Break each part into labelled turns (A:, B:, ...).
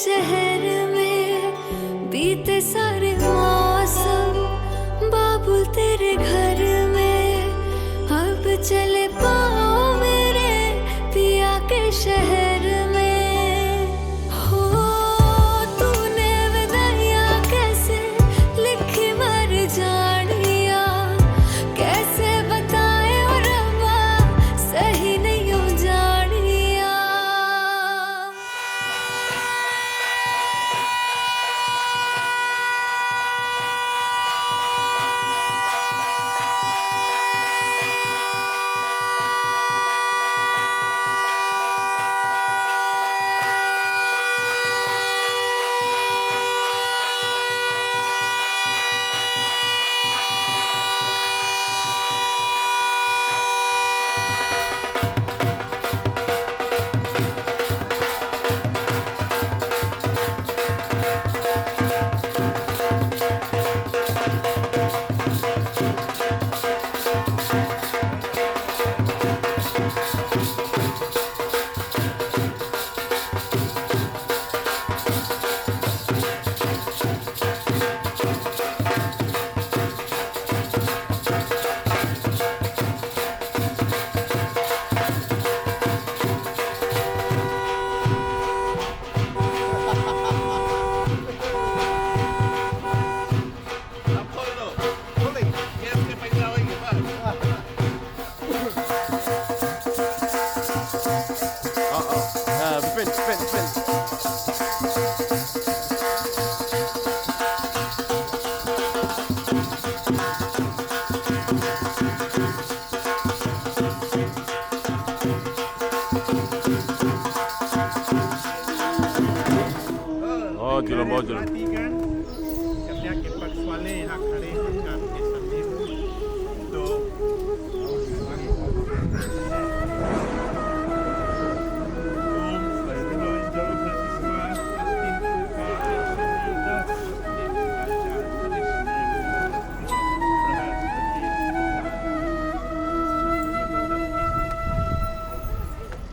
A: शहर में बीते सारे मौसम, बाबुल तेरे घर में अब चले पाओ मेरे पिया के शहर में। हो तूने विदाइया कैसे लिखी मर जानिया, कैसे बताए और रब्बा सही नहीं हो जानिया।
B: Perhatikan penyakit persoalan hak hari akan disambil untuk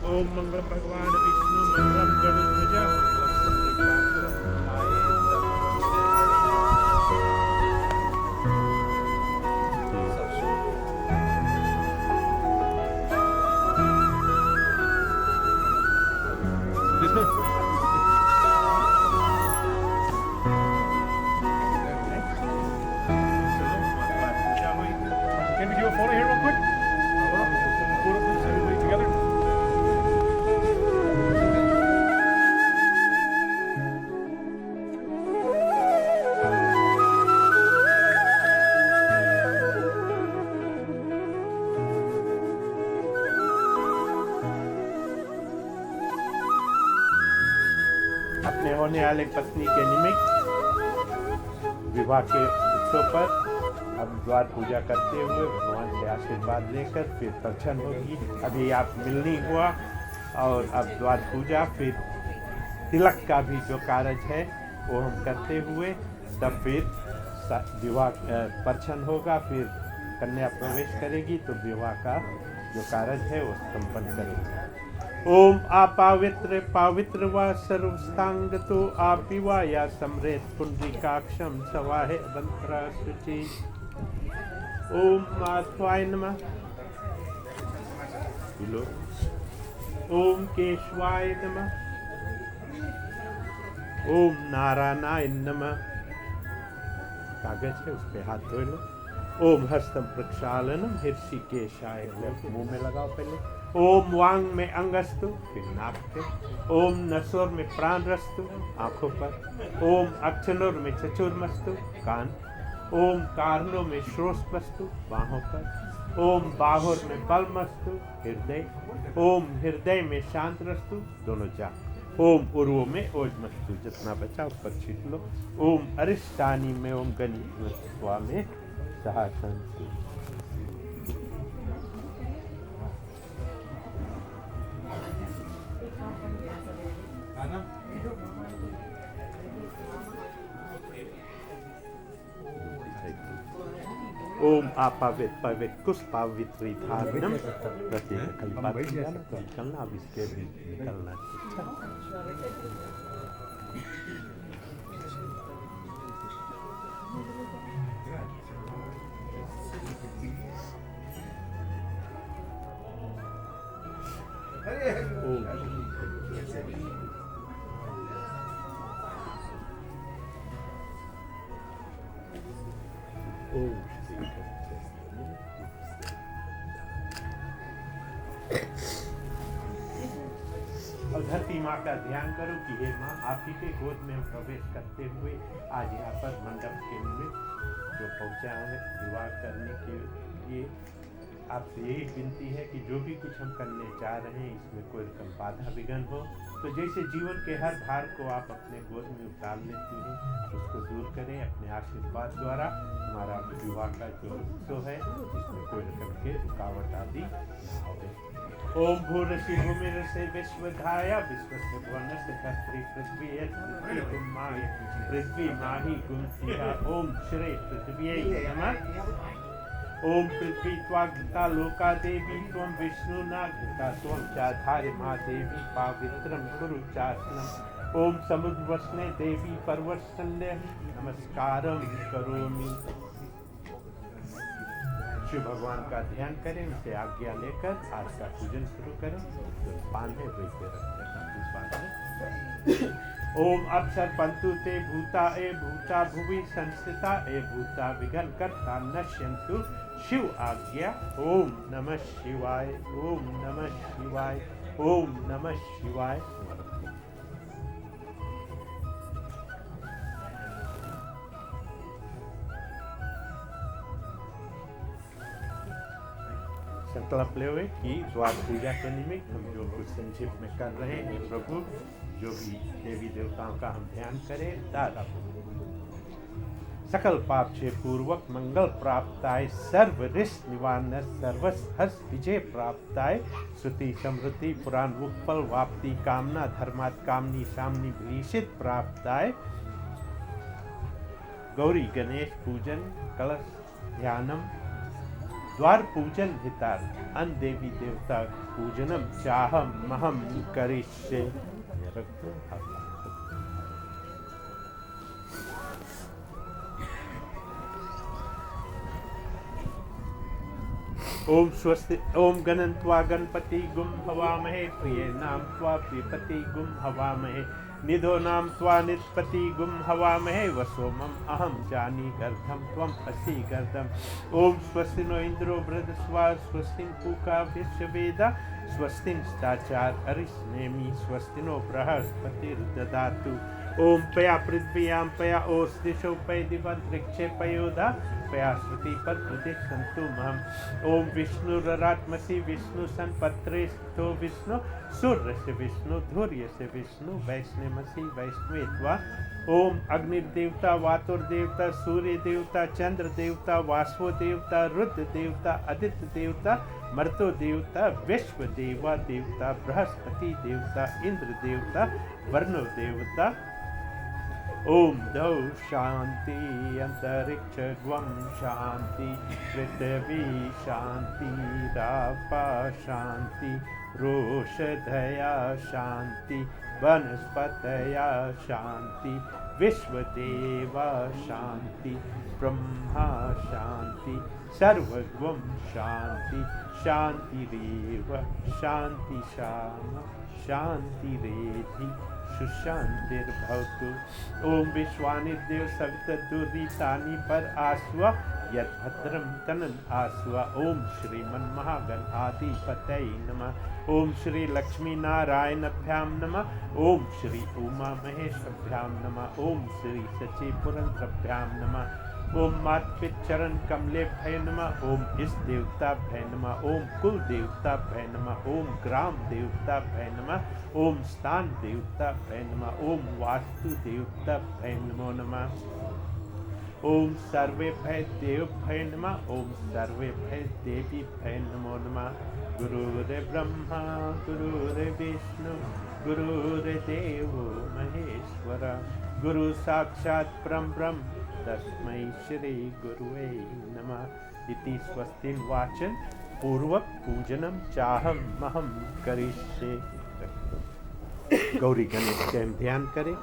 B: Om Mangala Bhagavana Vishnu Mangalam Garudaja. Can we do a photo here real quick? Photo please, everybody together. अपने होने वाले पत्नी के निमित्त विवाह के उत्सव पर अब द्वार पूजा करते हुए भगवान से आशीर्वाद लेकर फिर दर्शन होगी। अभी आप मिलनी हुआ और अब द्वार पूजा, फिर तिलक का भी जो कार्य है वो हम करते हुए तब फिर विवाह दर्शन होगा, फिर कन्या प्रवेश करेगी तो विवाह का जो कार्य है वो संपन्न करेगी। ओम आपावित्र पवित्र व सर्वस्तांग तो आपिवा या समृत पुंडरीकाक्षम सवाहे बंत्रा शुचि। ओम माधवाय नमः। ओम केशवाय नमः। ओम नारायणाय नमः। कागज है उस पे हाथ धो लो। ओम हस्तम प्रक्षालनम हृषिकेशाय, मुंह में लगाओ पहले। ओम वांग में अंगस्तु, फिर नाक पे। ओम नसोर में प्राण रस्तु, आंखों पर। ओम अक्षनोर में चचुर्मस्तु, कान। ओम कार्णों में श्रोष्पस्तु, बाहों पर। ओम बाहोर में बलमस्तु, हृदय। ओम हृदय में शांत रस्तु, दोनों जांघ। ओम उर्वों में ओजमस्तु, जितना बचा ऊपर छीट लो। ओम अरिष्टानी में ओम गणित्वा में सहासंतु। ओम आपावित पवित कुश पावित्री धारणम प्रत्येक कल्पना निकलना, अब इसके भी निकलना। और धरती माँ का ध्यान करो कि हे माँ, आप ही के गोद में प्रवेश करते हुए आज यहाँ पर मंडप के निमित्त जो पहुँचा है विवाह करने के लिए, आपसे यही विनती है कि जो भी कुछ हम करने चाह रहे हैं इसमें कोई रकम बाधा विघ्न हो, तो जैसे जीवन के हर भार को आप अपने गोद में उतार लेती हैं, उसको दूर करें अपने आशीर्वाद द्वारा। हमारा विवाह का जो उत्सव है इसमें कोई रकम के रुकावट आदि न हो। ओम भूरसि भूमिरसे विश्वधाया विश्वस्य भुवनस्य धरित्री पृथ्वी माहि पृथ्वी माहि गुंसिहा। ओम श्री पृथ्व्यै नमः। ओम पृथ्वी त्वाघृता लोका देवी त्वं विष्णु नाघृता त्वं चाधारि मा देवी पावित्रं कुरु चासनम्। ओम समुद्रवसने देवी पर्वतसंध्य नमस्कारं करोमि। शिव भगवान का ध्यान करें, उनसे आज्ञा लेकर आज का पूजन शुरू करें। तो बांधे हुए पे रखते। ओम अक्षर पंतु ते भूता ए भूता भुवि संस्थिता ए भूता विघ्न कर्ता नश्यन्तु शिव आज्ञा। ओम नमः शिवाय, ओम नमः शिवाय, ओम नमः शिवाय। संकल्प ले हुए कि द्वार पूजा के निमित्त हम जो कुछ संक्षिप्त में कर रहे हैं, प्रभु जो भी देवी देवताओं का हम ध्यान करें, दादा सकल पाप से पूर्वक मंगल प्राप्ताय, सर्व रिष्ट निवारण सर्वस हर्ष विजय प्राप्ताय, श्रुति समृद्धि पुराण उपल वाप्ति कामना धर्मात् कामनी सामनी भीषित प्राप्ताय। गौरी गणेश पूजन कलश ध्यानम द्वार पूजन हितार्थ अन देवी देवता पूजनम चाहम महम करिष्ये। ओम स्वस्ति ओम गणन्त्वा गणपति गुम हवामहे प्रिय नाम त्वा प्रियपति गुम हवामहे निधो नाम त्वा निधपति गुम हवामहे वसोमम अहम जानी गर्धम त्वम असि गर्धम। ओम स्वस्ति नो इंद्रो बृहस्पतिर्वा स्वस्ति पूका विश्ववेदा स्वस्ति स्ताचार अरिष्नेमि स्वस्ति नो बृहस्पतिर्ददातु। ओम पया पृथ्व्यां पया ओस्दिशो पय दिवंतरिक्षे पयोधा पया श्रुति पद्मते सन्तु महम्। ओम विष्णुरात्मसि विष्णु संपत्रे स्थितो विष्णु सूर्यस्य विष्णु धूर्यस्य विष्णु वैष्णवसि वैष्णवेत्वा। ओम अग्निर्देवता वातुर्देवता सूर्य देवता चंद्र देवता वाष्पो देवता रुद्र देवता आदित्य देवता मर्तो देवता विश्व देवा देवता बृहस्पति देवता इंद्र देवता वरुण देवता। ओम दौ शांति अंतरिक्ष ग्वम शांति पृथ्वी शांति रापा शांति रोषधया शांति वनस्पतया शांति विश्वदेवा शांति ब्रह्मा शांति सर्वगुम शांति शांतिरेव शांति श्याम शांतिरेधि सुशांतिर्भवतु। ओम विश्वानिदेव सवितर्दुरितानि पर आस्वा यद्भद्रम तनन आस्वा। ओम श्रीमन महागण आदिपतये नमः। ओम श्री लक्ष्मी नारायणभ्यां नमः। ओम श्री उमा महेश्वरभ्यां नमः। ओम श्री सची पुरंद्रभ्यां नमः। ओम मातपित चरण कमलेभ्य नमः। ओम इष्ट देवताभ्य नमः। ओम कुल देवताभ्य नमः। ओम ग्राम देवताभ्य नमः। ओम स्थान देवताभ्य नमः। ओम वास्तु देवताभ्य नमो नमः। ओम सर्वेभ्य देवभ्य नमः। ओम सर्वेभ्य देवीभ्य नमो नमः। गुरुर्ब्रह्मा गुरुर्विष्णु गुरुर्देवो महेश्वर गुरु साक्षात् परं ब्रह्म तस्मै श्री गुरुवे नमः। इति स्वस्तिन वाचन पूर्वक पूजनम चाहम महम करिष्ये। गौरी गणेश के हम ध्यान करें।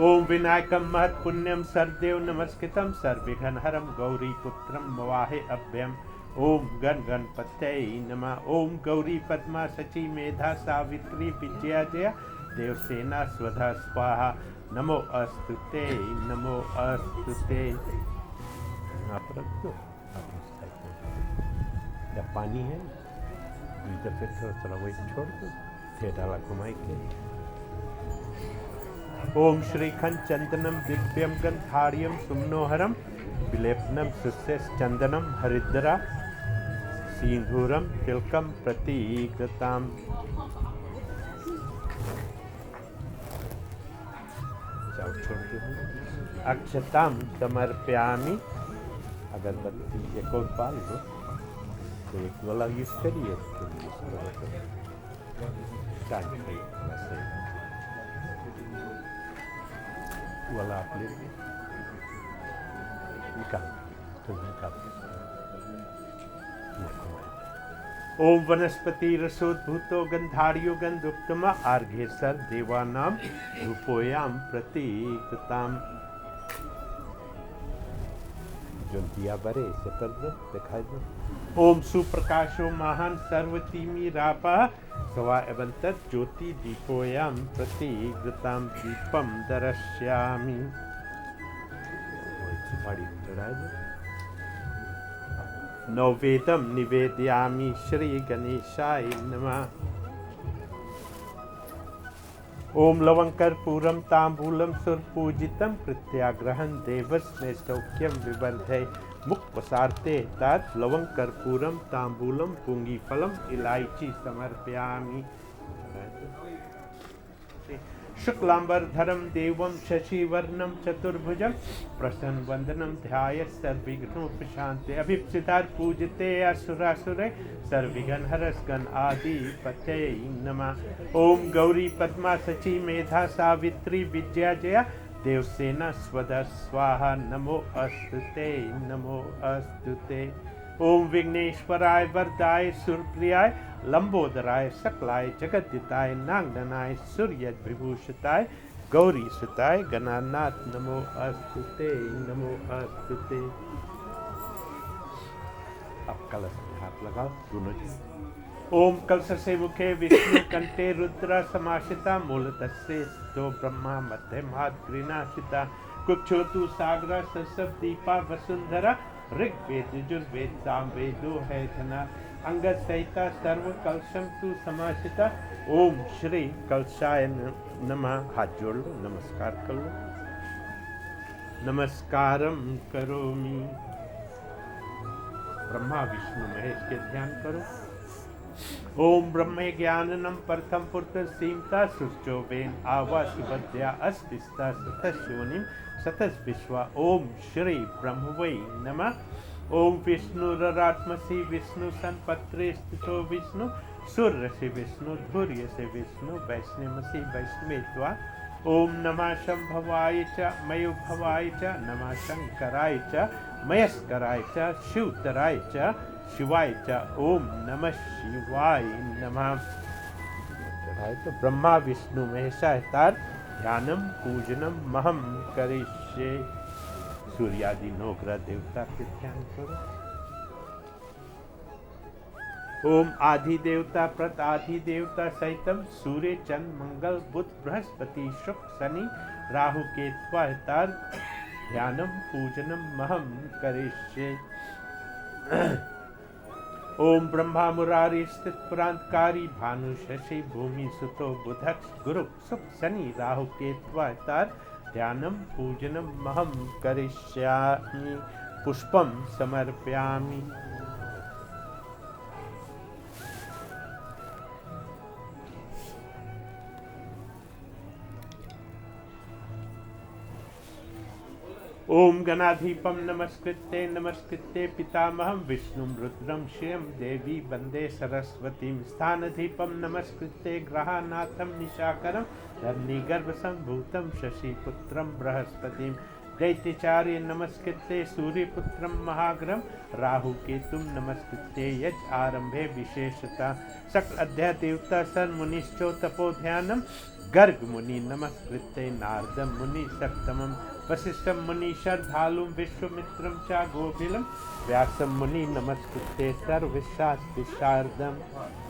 B: ओम विनायकम महत पुण्यम सर्वदेव नमस्कृतम सर्विघ्न हरम गौरी पुत्रम मवाहे अभ्यम। ओम गण गणपतये नमः। ओम गौरी पद्मा सची मेधा सावित्री विजया जया देवसेना स्वधा स्वाहा। नमो अस्तुते नमो अस्तुते। आप रख दो। या पानी है तो फिर थोड़ा वही छोड़ दो, फिर डाला घुमाई के। ओम श्रीखंड चंदनम दिव्यम गंधार्यम सुमनोहरम विलेपनम सुस्यस चंदनम हरिद्रा सिंधूरम तिलकम प्रतीकृताम। छोड़ दो। अक्षताम समर्पयामि। अगरबत्ती एक और पाल दो, तो एक वाला यूज करिए, वाला आप ले निकाल तो निकाल। ओम वनस्पति रसोद्भूतो गंधार्यो गंधुक्तम आर्घेसर देवानाम रूपोयाम प्रतीकृताम। जो दिया बरे इसे कर दो, दिखाई दो। ओम सुप्रकाशो महान सर्वतीमी रापा सवा एवंतर ज्योति दीपोयाम प्रतीकृताम दीपम दर्शयामि। नववेदम निवेदयामि श्री गणेशाय नमः। ओम लवंकर्पूरम तांबूलम सुरपूजितम प्रत्याग्रहण देवस्मे सौख्यम विवर्धय। मुक्पसार्ते तत् लवंकर्पूरम तांबूलम पुंगीफलम इलायची समर्पयामि। शुक्लांबरधरम देवम शशिवर्णम चतुर्भुजम प्रसन्न वंदनम ध्यायत् सर्वविघ्नोपशान्ते। अभिप्सितात् पूजते असुरासुरे सर्वविघ्न हरस्गण आदिपतये नमः। ओम गौरी पद्मा सची मेधा सावित्री विजया जया देवसेना स्वधा स्वाहा। नमो अस्तुते नमो अस्तुते। ओम विघ्नेश्वराय वरदाय सुरप्रियाय लंबोदराय सकलाय जगद्दिताय नागनाय सूर्य विभूषिताय गौरी सुताय गणानाथ। नमो अस्तुते नमो अस्तुते। अब कलश में हाथ लगाओ दोनों जी। ओम कलश से मुखे विष्णु कंठे रुद्र समाशिता मूलतस्से तो ब्रह्मा मध्यमात् गृणाशिता। कुक्षोतु सागरा सरसव दीपा वसुंधरा ऋग्वेद यजुर्वेद सामवेदो है धना। अंगद सहिता सर्व कलशम तु समाशिता। ओम श्री कलशाय नमः। हाथ जोड़ लो, नमस्कार कर लो। नमस्कारम करोमि। ब्रह्मा विष्णु महेश के ध्यान करो। ओम ब्रह्मे ज्ञाननम प्रथम पुत्र सीमता सुश्चो वेन आवा सुभद्या अस्तिस्ता सतस योनिम सतस विश्वा। ओम श्री ब्रह्मवै नमः। ओम विष्णुरात्मसि विष्णु संपत्रे स्थितो विष्णु सूर्य से विष्णु धूर्य से विष्णु वैष्णवसि वैष्णवेत्वा। ओम नमः शंभवाय च मयोभवाय च नमः शंकराय च मयस्कराय च शिवतराय च शिवाय च। ओम नमः शिवाय नमः। तो ब्रह्मा विष्णु महेशावतार ध्यानम पूजनम महम करिष्ये। सूर्यादि नौ ग्रह देवता के ध्यान करो। ओम आदि देवता प्रत आदि देवता सहितम सूर्य चंद्र मंगल बुध बृहस्पति शुक्र शनि राहु केत्वावतार ध्यानम पूजनम महम करिष्ये। ओम ब्रह्मा मुरारी स्थित पुरांतकारी भानु शशि भूमि सुतो बुधक्ष गुरु शुभ शनि राहु केत्वावतार ध्यानम पूजनम महम करिष्यामि। पुष्पम समर्पयामि। ओम गणाधीपम नमस्कृत्य नमस्कृत्य पितामहं विष्णुं रुद्रं श्रियं देवी वंदे सरस्वतीं। स्थानधीपम नमस्कृत्य ग्रहानाथं निशाकरं धरणीगर्भसंभूतं शशिपुत्रं बृहस्पतिं। दैत्यचार्य नमस्कृत्य सूर्यपुत्रं महाग्रहं राहुकेतुं नमस्कृत्य यज आरंभे विशेषता। सकल अध्याय देवता सन मुनिश्चो तपोध्यानम गर्ग मुनि नमस्कृत्य नारदम मुनि सप्तमं वसिष्ठम मुनि श्रद्धालुं विश्वामित्रं च गोभिलं व्यासम मुनि नमस्कृत्य सर्वशास्त्रविशारदं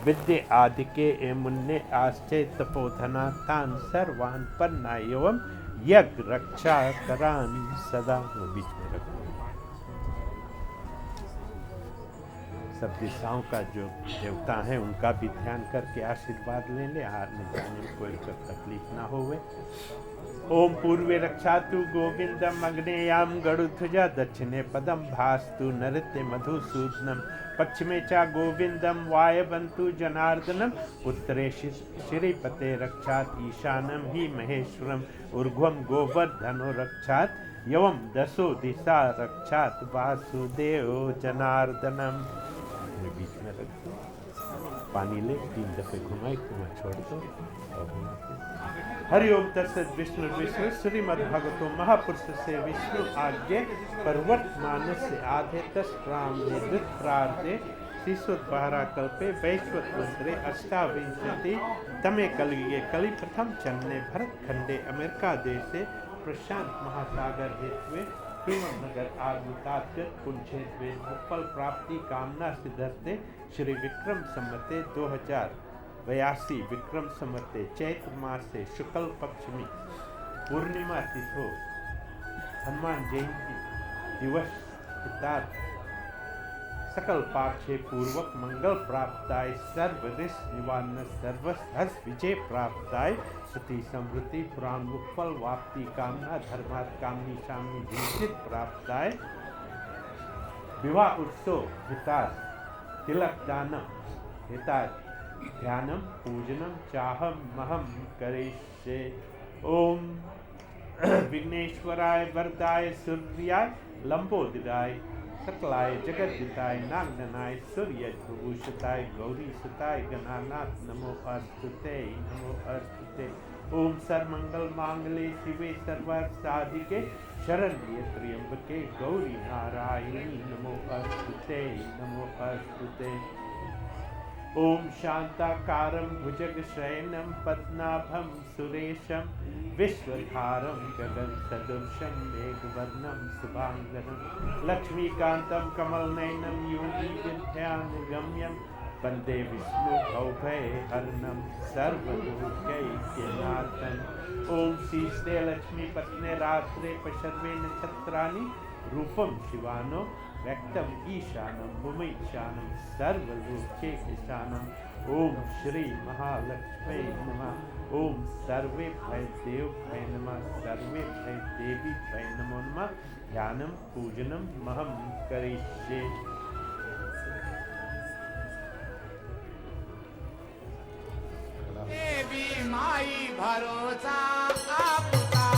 B: विद्ये आदिके मुन्ने आस्ते तपोधना तान् सर्वान् पन्नायवं यज्ञ रक्षा करान सदा। बीच में रखो। सब दिशाओं का जो देवता है उनका भी ध्यान करके आशीर्वाद ले ले। हार में जाने में कोई तकलीफ ना होवे। ओम पूर्वे रक्षातु गोविंदम अग्नेयाम गरुध्वजा दक्षिणे पदम भास्तु नृत्य मधुसूदनम पश्चिमे चा गोविंदम वायवंतु जनार्दनम उत्तरे श्रीपते रक्षात ईशानम ही महेश्वरम ऊर्ध्वं गोवर्धनो रक्षात यवम दसो दिशा रक्षात वासुदेव जनार्दनम। बीच में रख दो। पानी ले 3 दफे घुमाई छोड़ दो। हरिओम तत्सत विष्णु विष्णु श्रीमद्भागवतो महापुरुष से विष्णु आज्ञे पर्वतमान से आधे तस्प्राम प्रार्थे शिशुद्वारा कल्पे वैश्वत मंत्रे अष्टाविंशति तमे कलिगे कलि प्रथम चन्ने भरत खंडे अमेरिका देशे प्रशांत महासागर हेतुए नगर आगुतागत पुंछेद्वे फल प्राप्ति कामना सिद्धर्थे श्री विक्रम संवते 2082 विक्रम संवते चैत्र मास से शुक्ल पक्षमी पूर्णिमा तिथो हनुमान जयंती दिवस हितार्थ सकल पाक्षे पूर्वक मंगल प्राप्ताय सर्व ऋष निवारण सर्व हर्ष विजय प्राप्ताय सती समृद्धि पुराण फल वाप्ति कामना धर्मार्थ कामनी शामनी जीवित प्राप्ताय विवाह उत्सव हितार्थ तिलक दानम हितार्थ ध्यानम पूजनम चाहम महम करिष्ये। ओम विघ्नेश्वराय वरदाय सूर्याय लंबोदराय सकलाय जगद्दिताय नागनाय सूर्य भूषिताय गौरी सुताय गणानाथ नमो अस्तुते नमो अस्तुते। ओम सर्वमंगल मांगले शिवे सर्वार्थ साधिके शरण्ये त्र्यंबके गौरी नारायणी नमो अस्तुते नमो अस्तुते। ओम शांताकारं भुजगशयनं पद्मनाभं सुरेशं विश्वधारं गगनसदृशं मेघवर्णं शुभांगनं लक्ष्मीकान्तं कमलनयनं योगिविद्यानुगम्यं वन्दे विष्णुभवभयहरणं सर्वलोकैक्यनाथम्। ओम श्रीस्ते लक्ष्मीपत्ने रात्रे पशर्वे नक्षत्राणि रूपं शिवानो व्यक्तम ईशानम मुमैशानम सर्वलोके ईशानम। ओम श्री महालक्ष्मी नमः। ओम सर्वे भय देव भय नमः सर्वे भय देवी भय नमो नमः। ध्यानम पूजनम महम करिष्ये।
C: देवी माई भरोसा आपका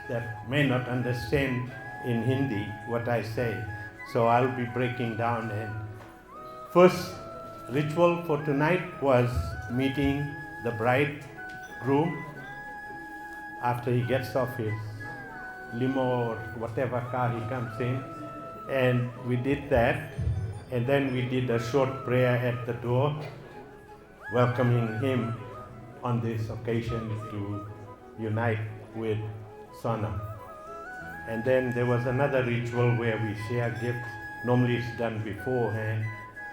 B: that may not understand in Hindi what I say. So I'll be breaking down. And first ritual for tonight was meeting the bridegroom after he gets off his limo or whatever car he comes in. And we did that. And then we did a short prayer at the door, welcoming him on this occasion to unite with Sonam. And then there was another ritual where we share gifts. Normally it's done beforehand,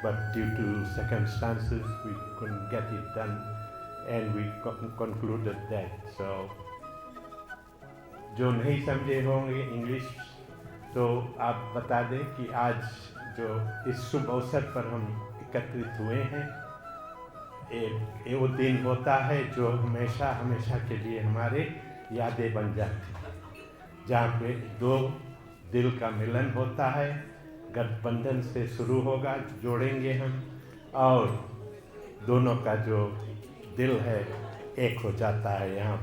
B: but due to circumstances we couldn't get it done, and we concluded that. So जो नहीं समझे होंगे English तो आप बता दें कि आज जो इस शुभ अवसर पर हम एकत्रित हुए हैं, एक वो दिन होता है जो हमेशा हमेशा के लिए हमारे यादें बन जाती हैं, जहाँ पे दो दिल का मिलन होता है, गठबंधन से शुरू होगा, जोड़ेंगे हम, और दोनों का जो दिल है एक हो जाता है यहाँ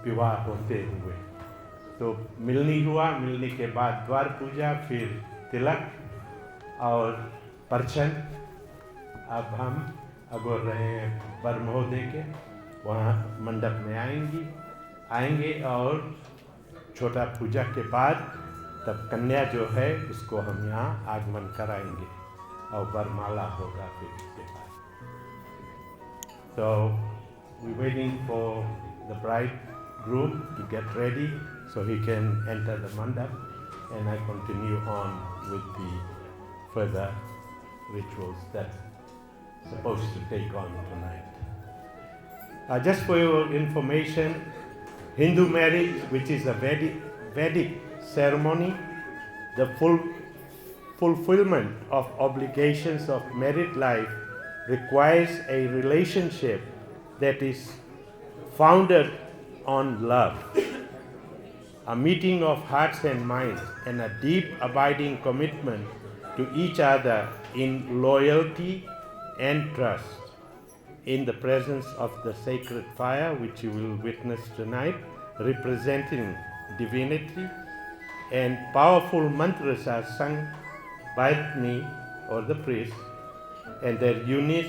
B: विवाह होते हुए। तो मिलनी हुआ, मिलने के बाद द्वार पूजा, फिर तिलक और परछन। अब हम अगोर रहे हैं वर महोदय के, वहाँ मंडप में आएंगे और छोटा पूजा के बाद तब कन्या जो है उसको हम यहाँ आगमन कराएंगे और वरमाला होगा फिर उसके बाद। So we're waiting for the bridegroom to get ready so he can enter the mandap, and I continue on with the further rituals that supposed to take on tonight. Just for your information, Hindu marriage, which is a Vedic ceremony, the fulfillment of obligations of married life requires a relationship that is founded on love, a meeting of hearts and minds, and a deep abiding commitment to each other in loyalty and trust. In the presence of the sacred fire, which you will witness tonight, representing divinity, and powerful mantras are sung by me or the priest, and their union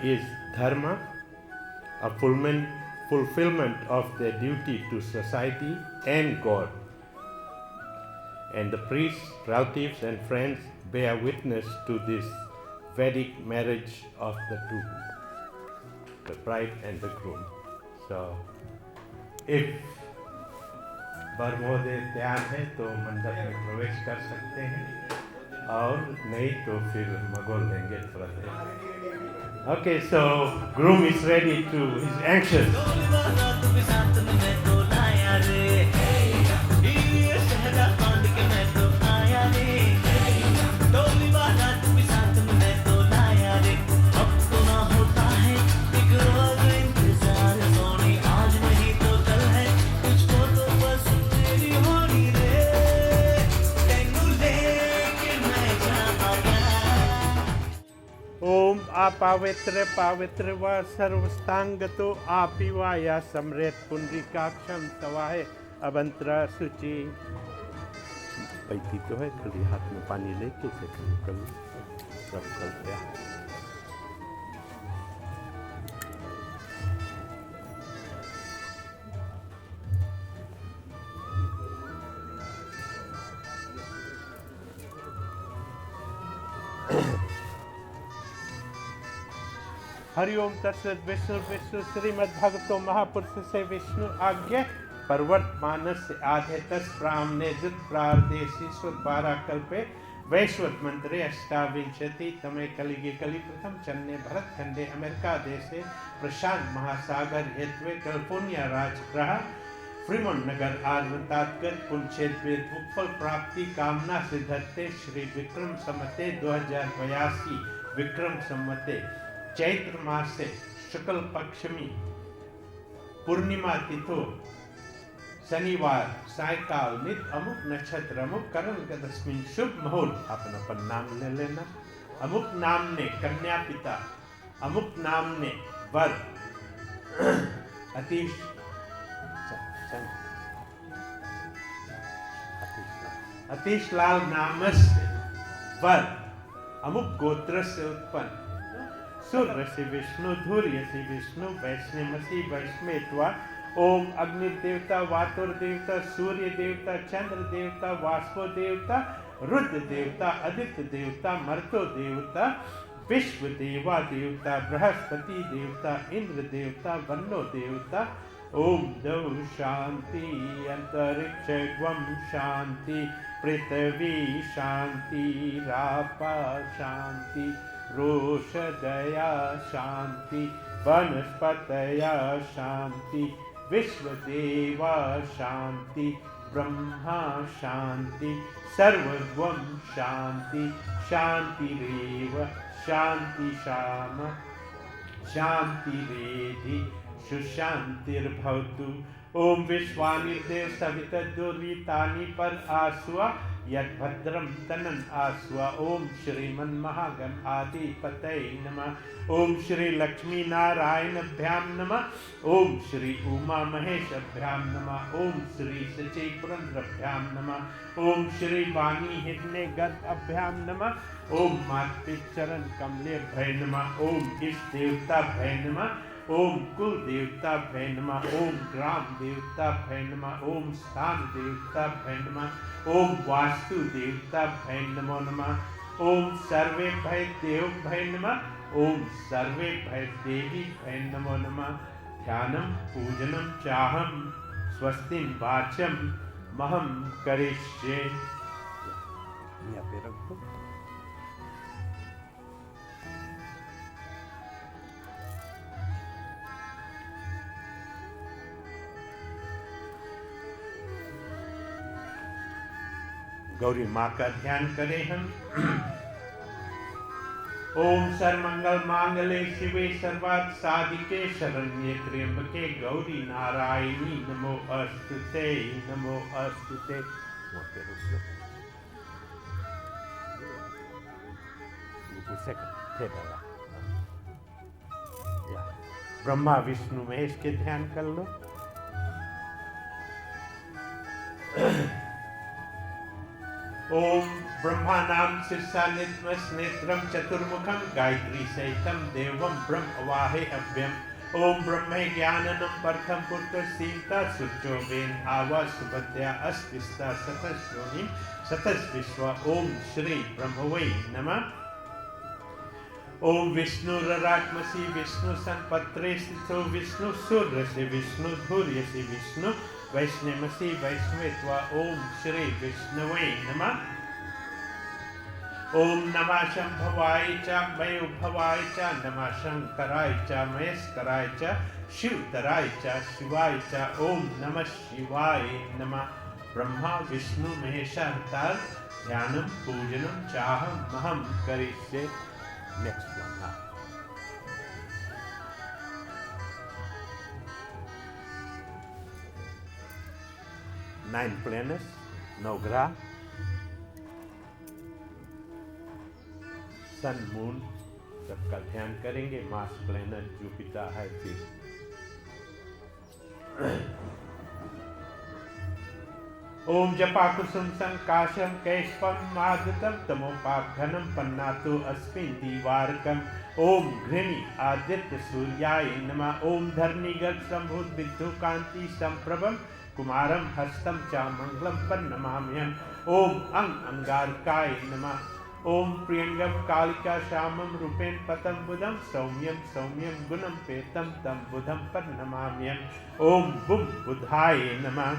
B: is dharma, a fulfillment of their duty to society and God. And the priests, relatives, and friends bear witness to this Vedic marriage of the two, the bride and the groom. So, if वर महोदय तैयार हैं तो मंडप में प्रवेश कर सकते हैं, और नहीं तो फिर मगोल लेंगे थोड़ा देर। Okay, so groom is ready to, he's anxious. ओम अपावित्र पवित्र व सर्वस्तांगतो आपिवा या समृत पुंडरीकाक्षम तवाहे अभंतरा शुचि। पैती तो है, खाली हाथ में पानी लेके से कल सब चलते हैं। हरिओम तत्सत विष्णु श्रीमद्भगवतो महापुरुष से विष्णु आज्ञा पर्वतमानस से आधे तस् प्रामने जुत प्रारदेशी सुद्वारा कल्पे वैश्वत मंत्रे अष्टाविंशति तमे कलिगे कलि प्रथम चन्ने भरत खंडे अमेरिका देशे प्रशांत महासागर हेत्वे कैलिफोर्निया राजग्रह फ्रीमोंट नगर आर्वतात्गत पुंछेद वेद उत्पल प्राप्ति कामना सिद्धते श्री विक्रम संवते 2082 विक्रम संवते चैत्र मास से शुक्ल पक्षमी पूर्णिमा तिथो शनिवार सायकाल नित अमुक नक्षत्र अमुक करण गदस्मिन शुभ मुहूर्त अपन नाम ले लेना। अमुक नाम ने कन्या पिता, अमुक नाम ने वर अति अतीशलाल नामस्य वर अमुक गोत्र से उत्पन्न सूर्य से विष्णु, धूर्य से विष्णु, वैष्णवसी वैष्णवेत्वा। ओम अग्नि देवता, वातुर देवता, सूर्य देवता, चंद्र देवता, वाष्पो देवता, रुद्र देवता, आदित्य देवता, मर्तो देवता, विश्व देवा देवता, बृहस्पति देवता, इंद्र देवता, वन्नो देवता। ओम दौ शांति, अंतरिक्ष ग्वम शांति, पृथ्वी शांति, रापा शांति, रोषदया शांति, वनस्पतया शांति, विश्वदेवा शांति, ब्रह्मा शांति, सर्वगुण शांति, शांतिरेव शांति शाम शांतिरेधि सुशांतिर्भवतु। ओम विश्वानिर्देव सवितद्दुर्वितानि पर आसुआ यद्भद्रम तनन आसुआ। ओम श्रीमन्महागण आदिपतये नमः। ओम श्री लक्ष्मी नारायणभ्याम नमः। ओम श्री उमा महेशभ्याम नमः। ओम श्री सचै पुरंद्रभ्याम नमः। ओम श्री वाणी हिरण्य गर्भभ्याम नमः। ओम मातृचरण कमलेभ्यै नमः। ओम इष्ट देवता भय नमः। ओम कुल देवता भय नमः। ओम ग्राम देवता भय नमः। ओम स्थान देवता भय नमः। ओम वास्तु देवता भय नमो नमः। ओम सर्वे भय देव भय नमः। ओम सर्वे भय देवी भय नमो नमः। ध्यानम पूजनम चाहम स्वस्तिन वाचम महम करिष्ये। यहाँ पे रख दो। गौरी माँ का ध्यान करें हम। ओम सर्वमंगल मांगले शिवे सर्वार्थ साधिके शरण्ये त्र्यंबके गौरी नारायणी नमो अस्तुते नमो अस्तुते। ब्रह्मा विष्णु महेश के ध्यान कर लो। ओम ब्रह्मानाम शीर्षा नेत्रम चतुर्मुखम गायत्री सहितम देवम ब्रह्म वाहे अभ्यम। ओम ब्रह्म ज्ञाननम परथम पुत्र सीता सुचो वेन आवा सुभद्या अस्तिस्ता सतश्रोणिम सतस विश्व। ओम श्री ब्रह्मवे नमः। ओम विष्णु ररात्मसी विष्णु संपत्रे स्थितो विष्णु, सूर्य से विष्णु, धूर्य से विष्णु, वैष्णवसी वैष्णवेत्वा। ओम श्री विष्णवे नमः। ओम नमः शंभवाय च मयोभवाय च, नमः शंकराय च महेश्वराय च, शिवतराय च शिवाय च। ओम नमः शिवाय नमः। ब्रह्मा विष्णु महेशावतार ध्यानम पूजनम चाहम महम करिष्ये। Next one. 9 planets, 9 ग्रह, सन मून सबका ध्यान करेंगे। मार्स प्लैनेट जुपिटर है फिर। ओम जपाकुसुम संकाशम कैशपम माधुतम तमोपाघ्नम पन्नातो अस्मिन् दीवारकम। ओम घृणी आदित्य सूर्याय नमः। ओम धरणीगर्भ संभूत विद्युत कांति संप्रभम कुमारम हस्तम च मंगलम पन्नमाम्यहम्। ओम अंगारकाय नमः। ओम प्रियंगम कालिका श्यामम रूपेण पतम बुधम सौम्यम सौम्यम गुणम पेतम तम बुधम पन्नमाम्यहम्। ओम बुम बुधाय नमः।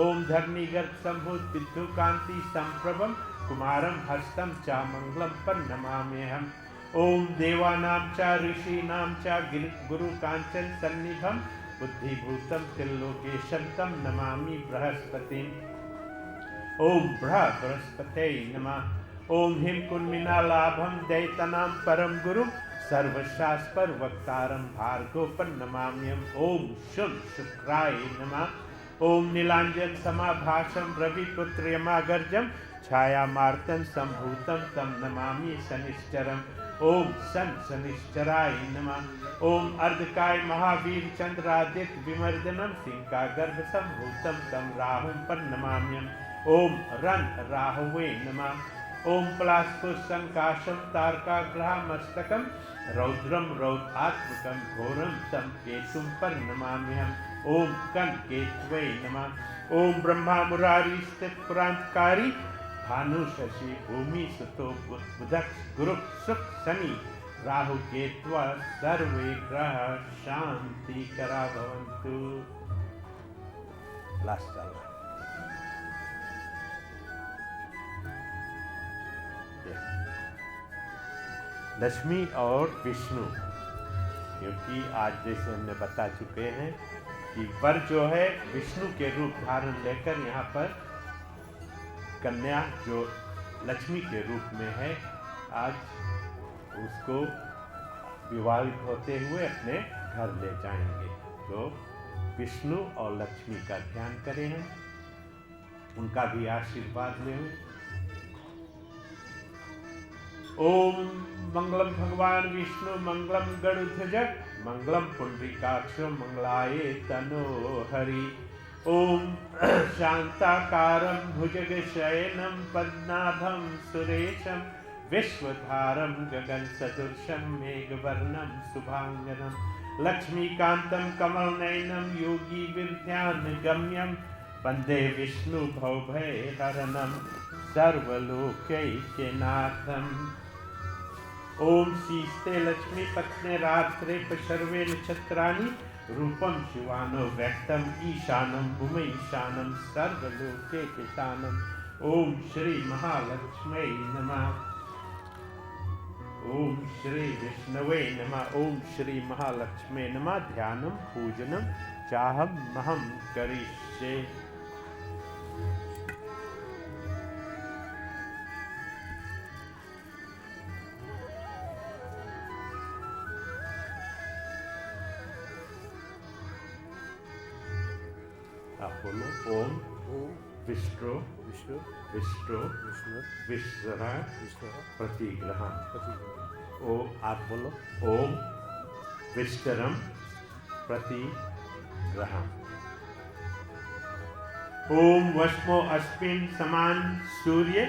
B: ओम धरणीगर्भ संभूत विद्युत कांति संप्रभम कुमारम हस्तम च मंगलम पन्नमाम्यहम्। ओम देवानां च ऋषीणां च गुरु कांचन सन्निभम बुद्धिभूतम त्रिलोकेशं तं नमामि बृहस्पतिम्। ओम बृहस्पतये नमः। ओम हिमकुन्मिनालाभं दैतनां परम गुरु सर्वशास्त्र वक्तारं भार्गवपन्नमाम्यहम्। ओम शुक्राय नमः। ओम नीलांजन समाभासं रविपुत्र यमागर्जं छायामार्तन संभूतं तं नमामि शनिश्चरम्। ओम शनिश्चराय नमः। ओम अर्धकाय महावीर चंद्रादित्य विमर्दनम सिंह गर्भ संभूतम तम राहुं पर नमाम्यम। ओम रन राहुवे नमः। ओम प्लास्को संकाशम तारकाग्रहमस्तकम रौद्रम रौद्रात्मकम घोरम तम केतुम पर नमाम्यहम्। ओम कन केतवे नमः। ओम ब्रह्मा मुरारी स्थित पुरांतकारी भानु शशि भूमि सुतो बुधक्ष गुरु सुख शनि राहु केत्वा सर्वे ग्रह शांति करा भवन्तु। लास्ट चल रहा लक्ष्मी और विष्णु, क्योंकि आज जैसे हमने बता चुके हैं कि वर जो है विष्णु के रूप धारण लेकर यहाँ पर कन्या जो लक्ष्मी के रूप में है, आज उसको विवाहित होते हुए अपने घर ले जाएंगे। तो विष्णु और लक्ष्मी का ध्यान करें, उनका भी आशीर्वाद लें। ओम मंगलम भगवान विष्णु मंगलम गरुड़ध्वज मंगलम पुंडरीकाक्ष मंगलाये तनो हरि। ओम शांताकारं भुजगशयनं पद्मनाभं सुरेशं विश्वधारं गगनसदृशं मेघवर्णं शुभांगनं लक्ष्मीकान्तं कमलनयनं योगिविद्यानगम्यं वन्दे विष्णु भवभयहरणं सर्वलोकैक्यनाथम्। ओम सीस्ते लक्ष्मी पत्ने रात्रे सर्वे नक्षत्राणि रूपम शिवानो व्यक्तम ईशानम भूमैशानम सर्वलोके कितानम। ओम श्री महालक्ष्मी नमः। ओम श्री विष्णवे नमः। ओम श्री महालक्ष्मी नमः। ध्यानम पूजनम चाहम महम करिष्ये। आप बोलो ओम विष्णु
D: विष्णु
B: विष्णु
D: विष्णु
B: विश्वरा
D: विष्णु
B: प्रतिग्रहम।
D: प्रतिग्रह।
B: ओ आप बोलो ओम विष्करम प्रतिग्रहम। ओम वश्मो अस्मिन् समान सूर्य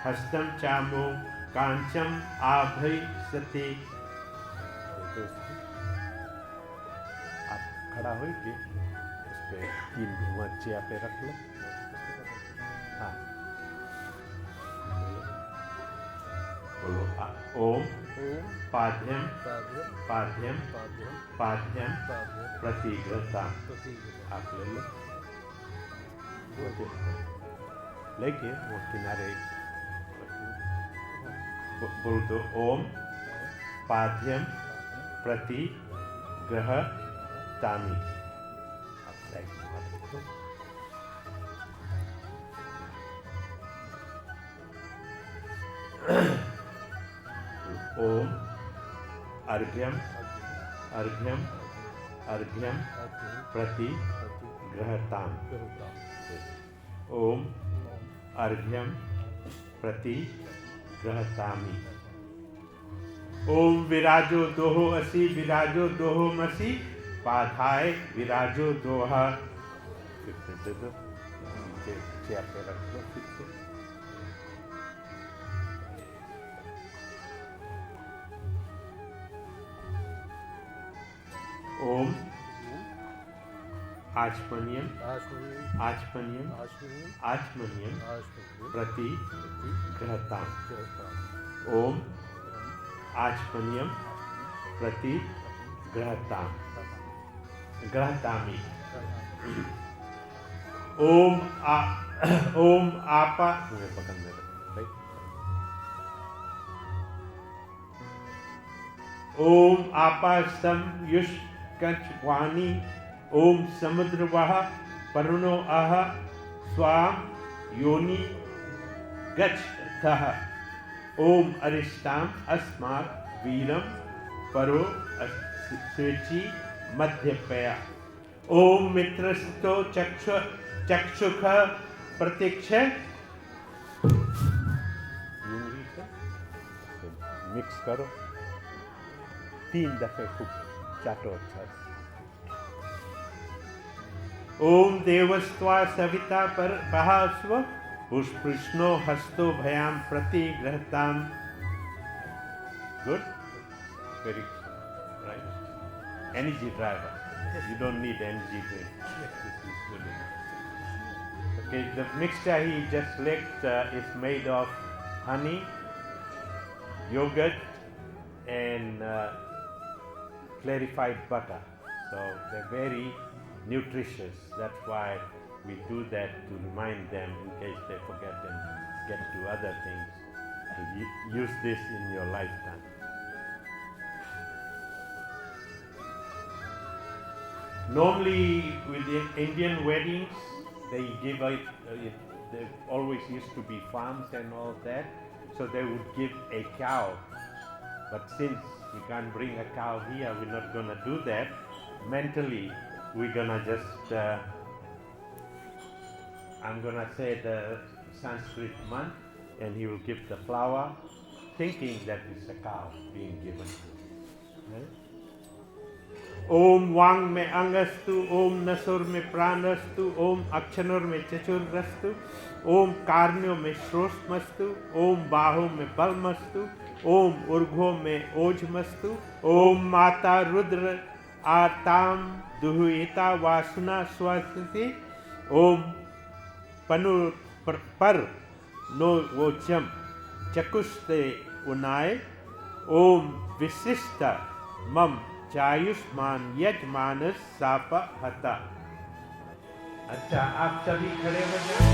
B: हस्तम चामो कांचम आभय सते। आप खड़ा होइए, इस पे 3 घुंघट चिया पे रख लो। हाँ बोलो ओम
D: ओम
B: पाद्यम
D: पाद्यम
B: पाद्यम
D: पाद्यम
B: पाद्यम
D: पाद्यम
B: प्रतिग्रहता।
D: प्रतिग्रह।
B: आप ले लो, लेके वो किनारे बोल दो ओम पाद्यम प्रतिग्रह तामी। आप साइड में हाथ रखो। ओम अर्घ्यम अर्घ्यम अर्घ्यम प्रतिग्रहताम। ओम अर्घ्यम प्रतिग्रहतामि। ओम विराजो दोहो असि विराजो दोहो मसि पाधाय विराजो दोहा। दे दो नीचे चेयर पे रख दो फिर से। ओम आचमनियम
D: आचमनियम
B: आचमनियम
D: आचमनियम
B: आचमनियम
D: आचमनियम
B: प्रतिग्रहताम।
D: प्रतिग्रहताम।
B: ओम आचमनियम प्रतिग्रहताम ग्रहतामि। ओम आपा मुझे पकड़ने दो भाई। ओम आपा संयुष कच वाणी। ओम समुद्र वह परुणो अह स्वाम योनि गच्छतः। ओम अरिष्टाम अस्मात् वीरम परो स्वेची मध्यपया। ओम मित्रस्तो चक्षुष प्रतीक्ष। मिक्स करो 3 दफे खूब चाटोत्सव। ओम देवस्त्वा सविता पर बहास्व पुष्पृष्णो हस्तो भयाम प्रतिग्रहताम। Good? Very right. Energy driver. You don't need energy drink. This is good enough. Okay, the mixture he just licked is made of honey, yogurt, and clarified butter. So they're very nutritious. That's why we do that to remind them in case they forget and get to other things. To use this in your lifetime. Normally, with the Indian weddings, they give out. There always used to be farms and all that, so they would give a cow. But since we can't bring a cow here, we're not gonna do that. Mentally, we're gonna just. I'm gonna say the Sanskrit mantra, and he will give the flower, thinking that it's a cow being given to him. Right? ओम वांग में अंगस्तु, ओम नसुर में प्राणस्तु, ओम अक्षनुर में चतुर्रस्तु, ओम कार्ण्यो में श्रोष्मस्तु, ओम बाहु में बलमस्तु, ओम ऊर्ध्वो में ओजमस्तु, ओम माता रुद्र आताम दुहुएता वासुना स्वस्ति, ओम पनु पर no वोचम चकुस्ते उनाय, ओम विशिष्ट मम चायुष्मान यजमानस साप हता। अच्छा, आप सभी खड़े हो जाए।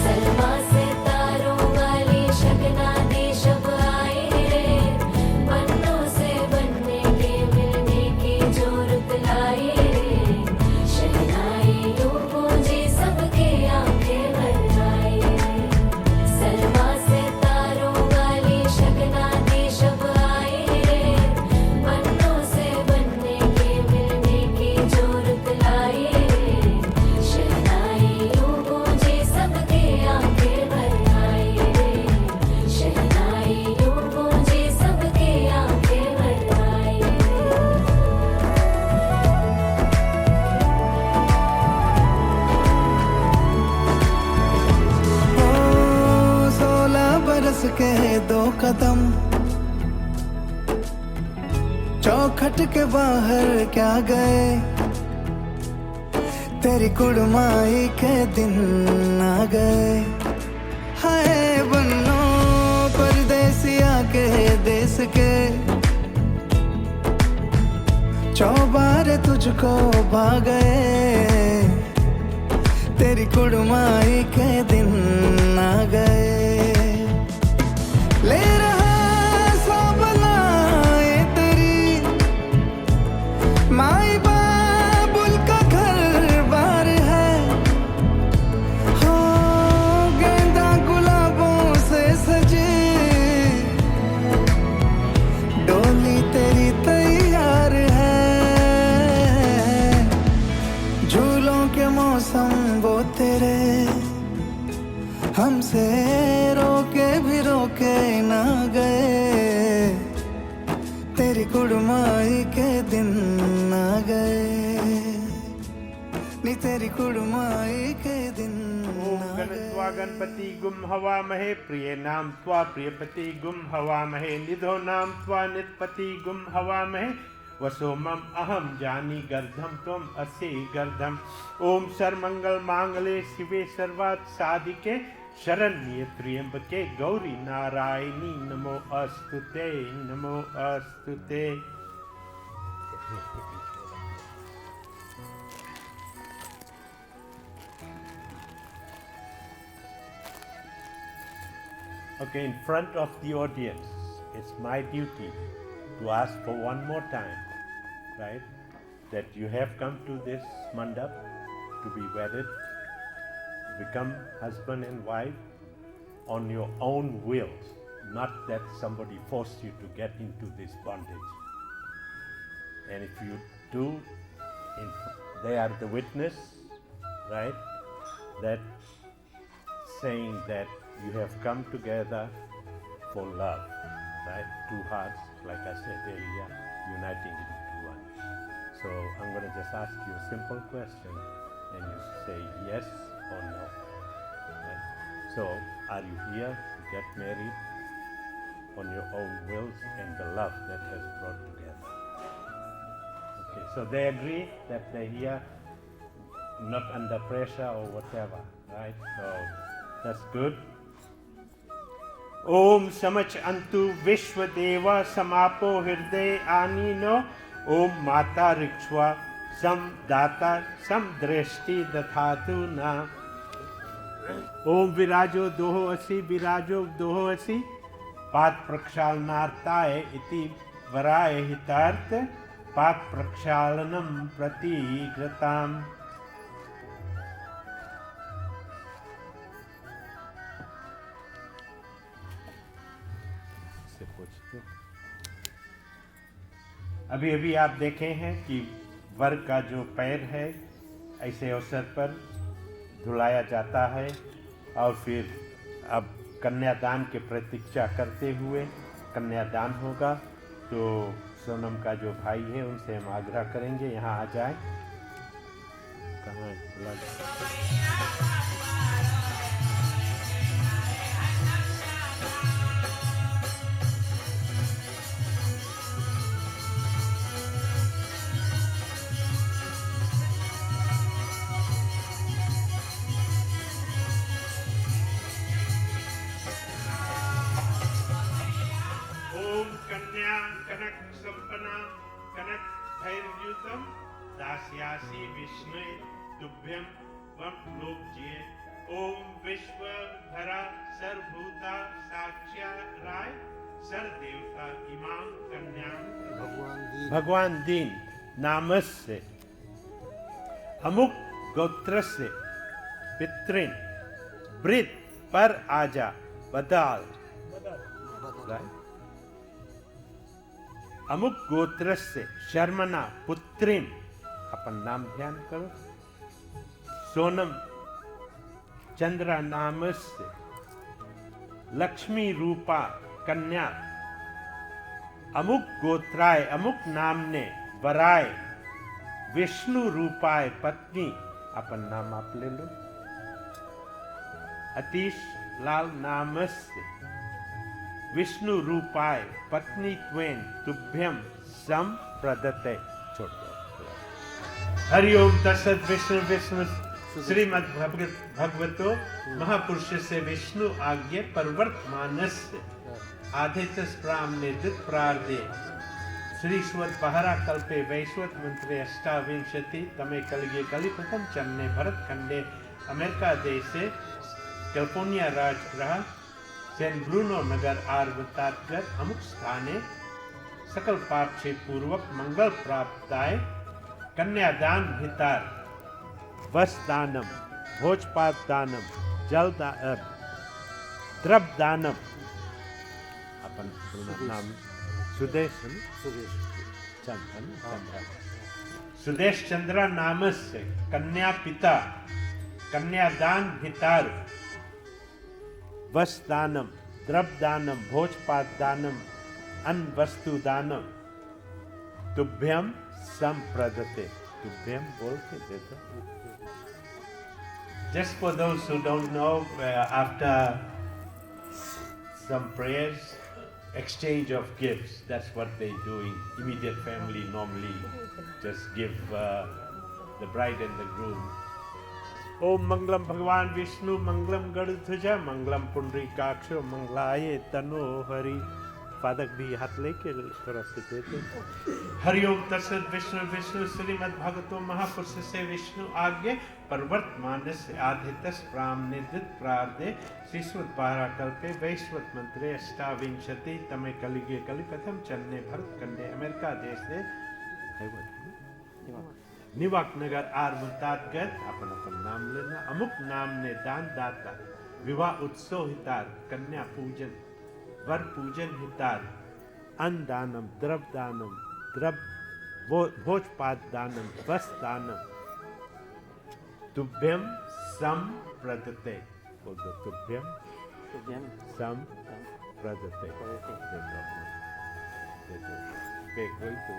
A: सलमा से तारों वाली शगना दे शब आए रे, बन्नों से बनने के मिलने की जोरत लाए रे, शहनाई यूं गूंजी सबके आंखें भर आए रे। सलमा से तारों वाली शगना दे शब आए रे, बन्नों से बनने के मिलने की जोरत लाए रे, शहनाई यूं गूंजी सबके आंखें भर आए रे, शहनाई यूं गूंजी सबके आंखें भर आए रे।
E: ओ 16 बरस के 2 कदम चौखट के बाहर क्या गए, तेरी कुड़माई के दिन आ गए। हाय बन्नो परदेसिया के देश के, चौबारे तुझको भा गए, तेरी कुड़माई के दिन आ गए। ले रहा सब लाए तेरी माई बाबुल का घर बार है, हो गेंदा गुलाबों से सजे, डोली तेरी तैयार है, झूलों के मौसम वो तेरे, हमसे रोके भी रोके ना गए, तेरी कुड़माई के दिन आ गए, नी तेरी कुड़माई के दिन
B: ओम
E: आ
B: गणत्वा
E: गए।
B: गणपति गुम हवा महे, प्रिय नाम त्वा प्रियपति गुम हवा महे, निधो नाम त्वा निधपति गुम हवा महे, वसो मम अहम जानी गर्धम त्वम असि गर्धम। ओम सर्वमंगल मांगले शिवे सर्वार्थ साधिके, शरण्ये त्र्यंबके गौरी नारायणी नमो अस्तुते, नमो अस्तुते। Okay, in front of the audience, it's my duty to ask for one more time, right? That you have come to this mandap to be wedded, become husband and wife on your own will, not that somebody forced you to get into this bondage. And if you do, they are the witness, right? that saying that you have come together for love, right? Two hearts, like I said earlier, uniting into one. So I'm going to just ask you a simple question and you say yes or no. Right? So are you here to get married on your own wills and the love that has brought together? Okay, so they agree that they're here not under pressure or whatever, right? So that's good. ओम समच अंतु विश्व देवा समापो हृदय आनीनो ओम माता ऋक्ष्वा सम दाता सम दृष्टि दधातु ना ओम विराजो दोहो असि विराजो दोहो असि पाद प्रक्षालनार्ताय इति वराय हितार्थ पाद प्रक्षालनम प्रतिग्रताम से पूछते। अभी अभी आप देखे हैं कि वर का जो पैर है ऐसे अवसर पर धुलाया जाता है और फिर अब कन्यादान के प्रतीक्षा करते हुए कन्यादान होगा। तो सोनम का जो भाई है उनसे हम आग्रह करेंगे यहाँ आ जाए। कहाँ बुला कन्या कनक संपन्ना कनक धैर्युतम दास्यासी विष्णु तुभ्यम वम लोक जिये ओम विश्व भरा सर्वभूता साक्ष्या राय सर देवता इमाम कन्या भगवान दीन नामस्य अमुक गोत्र से पितृन वृत पर आजा बदाल अमुक गोत्र से शर्मना पुत्रीन अपन नाम ध्यान करो सोनम चंद्रा नाम से लक्ष्मी रूपा कन्या अमुक गोत्राय अमुक नाम ने वराय विष्णु रूपाय पत्नी अपन नाम आप ले लो अतीश लाल नाम से विष्णु रूपाय पत्नी त्वेन तुभ्यम सम प्रदते छोड़ दो। हरिओम तत्सत विष्णु विष्णु श्रीमद् भगवतो महापुरुष से विष्णु आज्ञा परवर्तमानस्य आदितस प्रामने दित प्रार्दे श्रीश्वत पहरा कल्पे वैश्वत मंत्रे अष्टाविंशति तमे कलिगे कलिपतम चन्ने भरत खंडे अमेरिका देशे कैलिफोर्निया राजगृह सेंट ब्रूनो नगर आर्वतात्गत अमुक स्थाने सकल पाप से पूर्वक मंगल प्राप्ताय कन्यादान हितार वस्दानम भोजपात दानम जल द्रव्य दानम अपन नाम सुदेश चंद्र सुदेश चंद्रा नाम से कन्या पिता कन्यादान हितार वस्दानम द्रव्य दानम भोजपात दानम अन्न वस्तु दानम तुभ्यम संप्रदते तुभ्यम बोल के दे दो। Just for those who don't know, after some prayers, exchange of gifts, that's what they do in immediate family normally, just give the bride and the groom. ओम मंगलम भगवान विष्णु मंगलम गरुड़ध्वज मंगलम पुंडरीकाक्ष मंगलाय तनो हरि। पादक भी हाथ लेके थोड़ा से देते। हरिओम तत्सत विष्णु विष्णु श्रीमद् भागवतो महापुरुष से विष्णु आज्ञे परवर्तमान से आदितस प्रामने दित प्रार्दे श्रीश्वत पारा कल्पे वैश्वत मंत्रे अष्टाविंशति तमे कलिगे कलिकथम चन्ने भरत कंडे अमेरिका देश से निवाक नगर आर्वतात्गत अपन अपन नाम लेना अमुक नाम ने दान दाता विवाह उत्सव हितार कन्या पूजन वर पूजन हितार अन्न दानम द्रव्य दानम भोजपात दानम वस्त्र दानम तुभ्यम सम प्रदते बोल दो तुभ्यम सम प्रदते कोई तो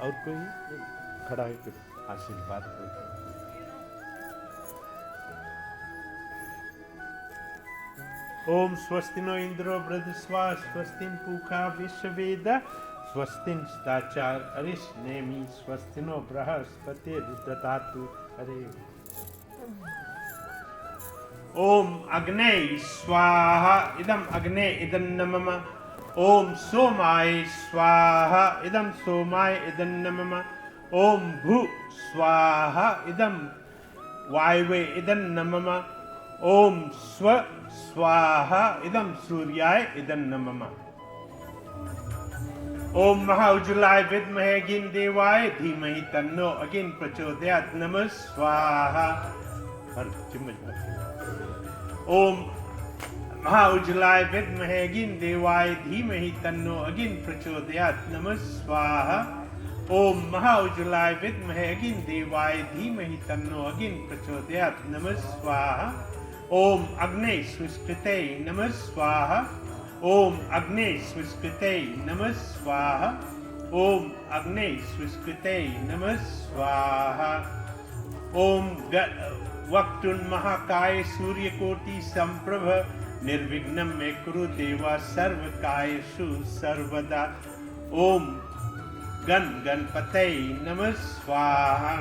B: और कोई खड़ा है कुछ आशीर्वाद ओम स्वस्तिनो इंद्रो बृहस्वा स्वस्तिन पूखा विश्ववेद स्वस्तिन स्ताचार अरिष नेमि स्वस्तिनो बृहस्पति रुद्रधातु हरे ओम अग्ने स्वाहा इदम अग्ने इदं नमः ओम सोमाय स्वाहा इदं सोमाय इदं नमः ओम भू स्वाहा इदं वायवे इदं नमः ओम स्व स्वाहा इदं सूर्याय इदं नमः ओम महाउज्ज्वलाय विद्महे अग्नि देवाय धीमहि तन्नो अग्नि प्रचोदयात् नमः स्वाहा ओम महाउज्ज्वलाय विद्महे अग्नि देवाय धीमहि तन्नो अग्नि प्रचोदयात् नमः स्वाहा ओम महाउज्ज्वलाय विद्महे अग्नि देवाय धीमहि तन्नो अग्नि प्रचोदयात् नमः स्वाहा ओम अग्ने सुष्कृते नमः स्वाहा ओम अग्ने सुष्कृते नमः स्वाहा ओम अग्ने सुष्कृते नमः स्वाहा ओम वक्तुन महाकाय सूर्यकोटि संप्रभ निर्विघ्नं मे कुरु देवा सर्वकायेषु सर्वदा ओम गणपतये नमः स्वाहा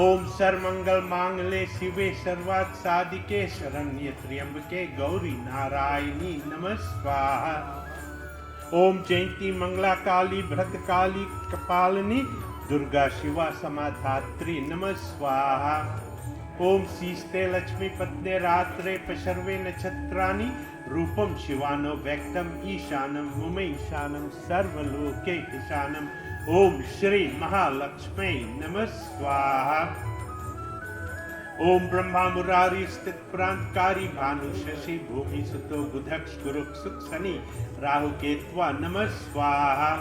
B: ओम सर्वमंगल मांगल्ये शिवे सर्वार्थ साधिके शरण्ये त्र्यंबके गौरी नारायणी नमः स्वाहा ओम जयंती मंगला काली भद्रकाली कपालिनी दुर्गा शिवा समाधात्री नमः स्वाहा ओम सीस्ते लक्ष्मी पत्ने रात्रे पशर्वे नक्षत्राणि रूपम शिवानो व्यक्तम ईशानम मुमैशानम सर्वलोके ईशानम ओम श्री महालक्ष्मी नमः स्वाहा ओम ब्रह्मा मुरारी स्थित प्रांतकारी भानु शशि भूमि सुतो बुधक्ष गुरुक सुख शनि राहु केत्वा नमः स्वाहा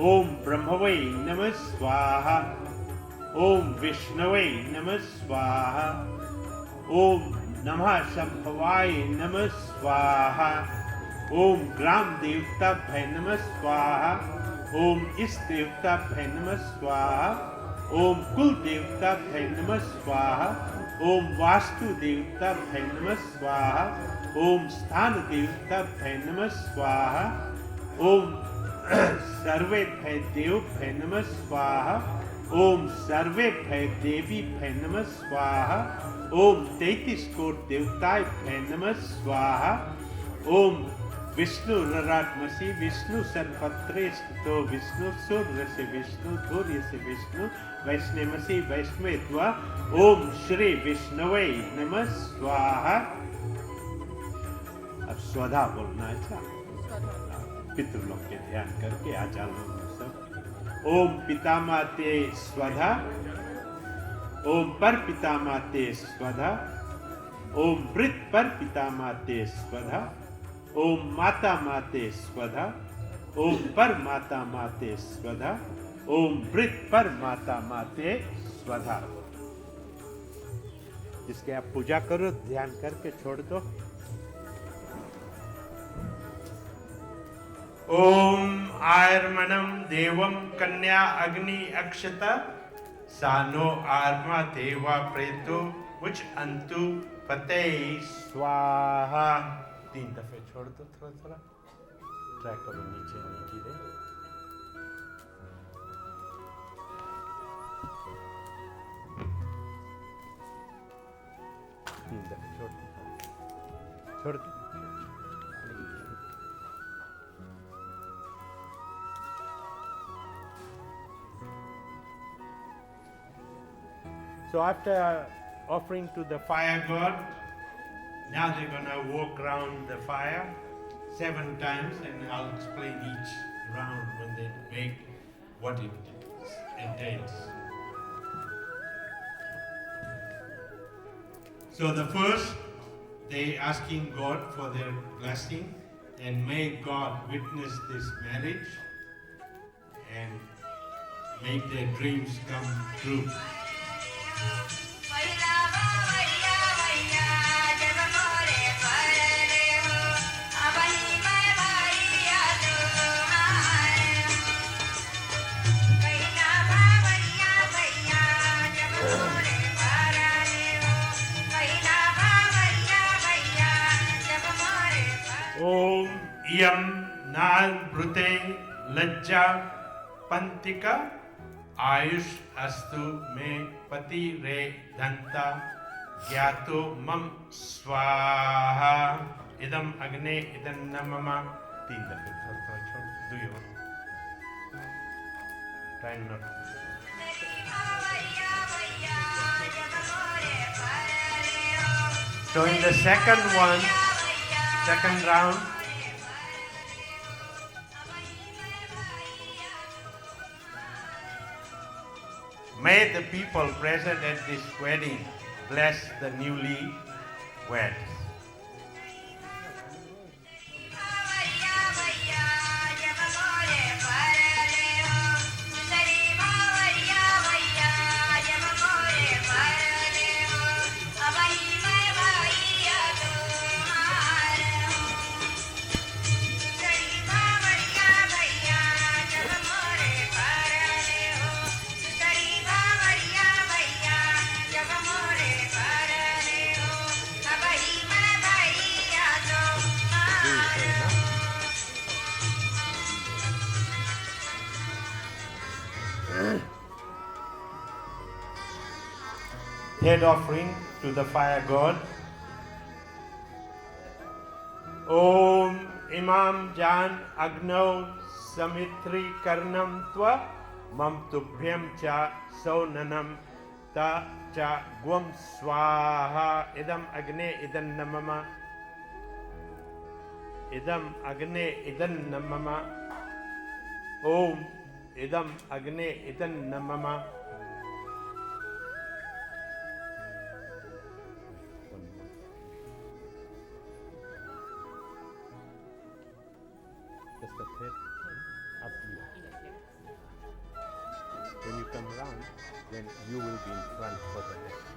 B: ओम ब्रह्मवे नमः स्वाहा ओम विष्णवे नमः स्वाहा ओम नमः शंभवाय नमः स्वाहा ओम ग्राम देवताभ्य नमः स्वाहा ओम इष्ट देवताभ्य नमः स्वाहा ओम कुल देवताभ्य नमः स्वाहा ओम वास्तु देवताभ्य नमः स्वाहा ओम स्थान देवताभ्य नमः स्वाहा ओम सर्वेभ्य देवभ्य नमः स्वाहा ओम सर्वेभ्य देवीभ्य नमः स्वाहा ओम 33 कोट देवताभ्य नमः स्वाहा ओम विष्णु रराटमसी विष्णु सर्वपत्रे स्थितो विष्णु सूर्य से विष्णु धूर्य से विष्णु वैष्णवसी वैष्णवेत्वा ओम श्री विष्णवे नमः स्वाहा अब स्वधा बोलना है पितृलोक के ध्यान करके आचार्यों सब ओम पितामाते स्वधा ओम पर पितामाते स्वधा ओम वृत पर पितामाते स्वधा ओम माता माते स्वधा ओम पर माता माते स्वधा ओम वृत पर माता माते स्वधा जिसके आप पूजा करो ध्यान करके छोड़ दो ओम आयर्मणम देवम कन्या अग्नि अक्षत सानो आर्मा देवा प्रेतो उच अंतु पते स्वाहा 3 दफे छोड़ दो थोड़ा थोड़ा ट्राई करो नीचे नीचे दे 3 दफे छोड़ दो So after offering to the fire god, now they're going to walk around the fire 7 times, and I'll explain each round when they make what it entails. So the first, they asking God for their blessing, and may God witness this marriage, and
F: make their dreams come true. Om Iyam Nal Brute Lajja Pantika Ayush Astu Me Pati Re Dhanta Gyato Mam Swaha Idam Agne Idam Namama 3 दफे थोड़ा छोड़ do you try not so in the second round may the people present at this wedding bless the newly wed. Head offering to the fire god. Om Imam Jan Agno Samitri Karnam Tva Mam Tubhyam Cha Sonanam Ta Cha Gwam Swaha Idam Agne Idan Namama Idam Agne Idan Namama Om Idam Agne Idan Namama
B: Just a bit up here. When you come around, then you will be in front for the next.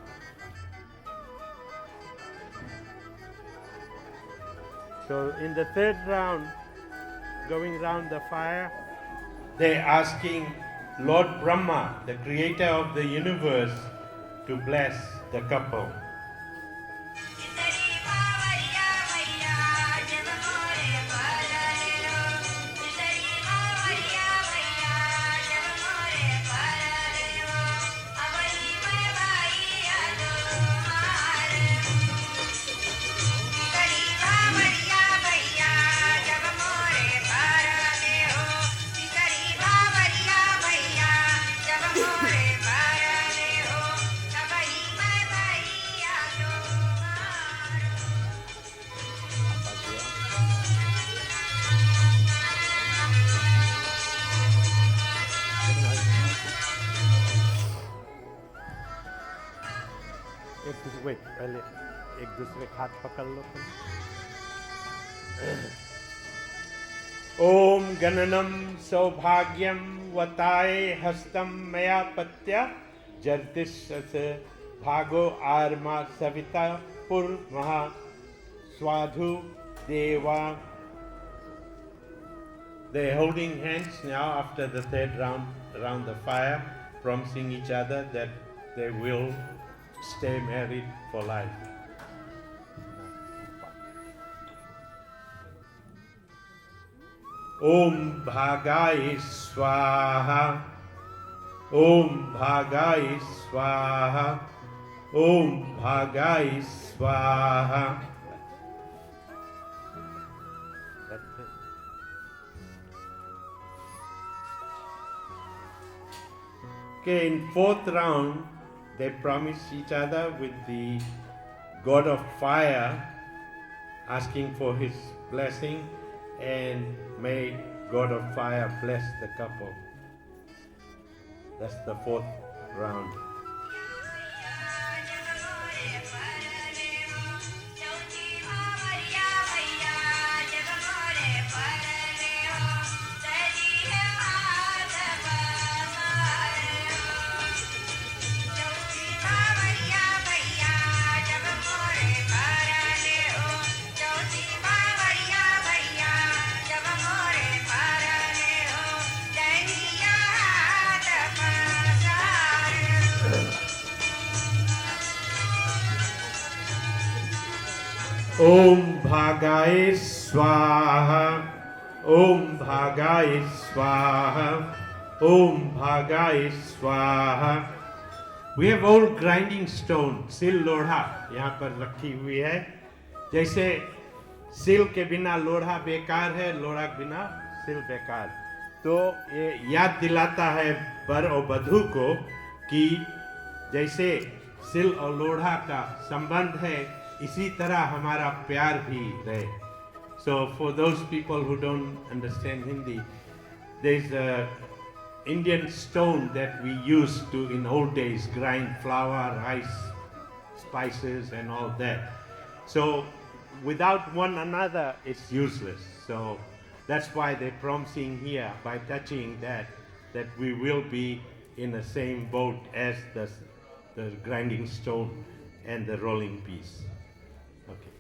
B: So in the third round, going round the fire,
F: they're asking Lord Brahma, the creator of the universe, to bless the couple.
B: wait, पहले एक दूसरे का हाथ पकड़ लो तुम।
F: ओम गणनम सौभाग्यम वताय हस्तम मया पत्या जर्तिष्य भागो आर्मा सविता पुर महा स्वाधु देवा. They are holding hands now after the third round around the fire, promising each other that they will stay married for life. Om Bhagai Swaha, Om Bhagai Swaha, Om Bhagai Swaha.
B: That's it.
F: Okay, in fourth round, they promise each other with the god of fire, asking for his blessing, and may god of fire bless the couple. That's the fourth round. Om Bhagaye Swaha. Om Bhagaye Swaha. Om Bhagaye Swaha. We have old grinding stone, सिल लोढ़ा यहाँ पर रखी हुई है. जैसे सिल के बिना लोढ़ा बेकार है, लोढ़ा के बिना सिल बेकार. तो ये याद दिलाता है वर और वधू को कि जैसे सिल और लोढ़ा का संबंध है, इसी तरह हमारा प्यार भी रहे. So for those people who don't understand Hindi, there is a Indian stone that we used to in old days grind flour, rice, spices and all that. So without one another it's useless. So that's why they're promising here by touching that we will be in the same boat as the grinding stone and the rolling piece. Okay.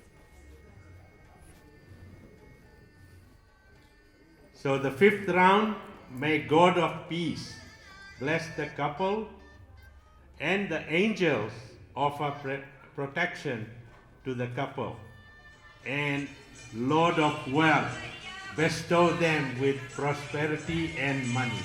F: So the fifth round, may God of peace bless the couple and the angels offer protection to the couple, and Lord of wealth bestow them with prosperity and money.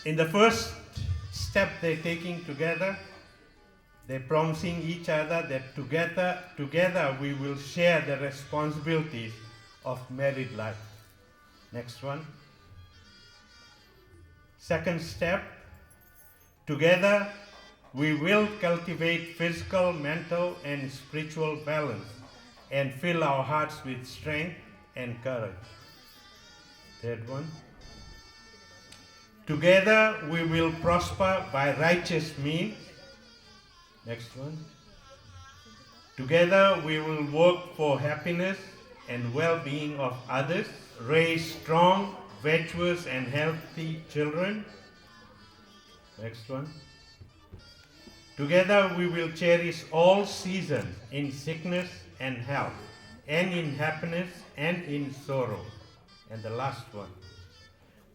F: In the first step they're taking together, they're promising each other that together we will share the responsibilities of married life. Next one. Second step, together we will cultivate physical, mental and spiritual balance and fill our hearts with strength and courage. Third one. Together we will prosper by righteous means. Next one. Together we will work for happiness and well-being of others, raise strong, virtuous and healthy children. Next one. Together we will cherish all seasons in sickness and health, and in happiness and in sorrow. And the last one.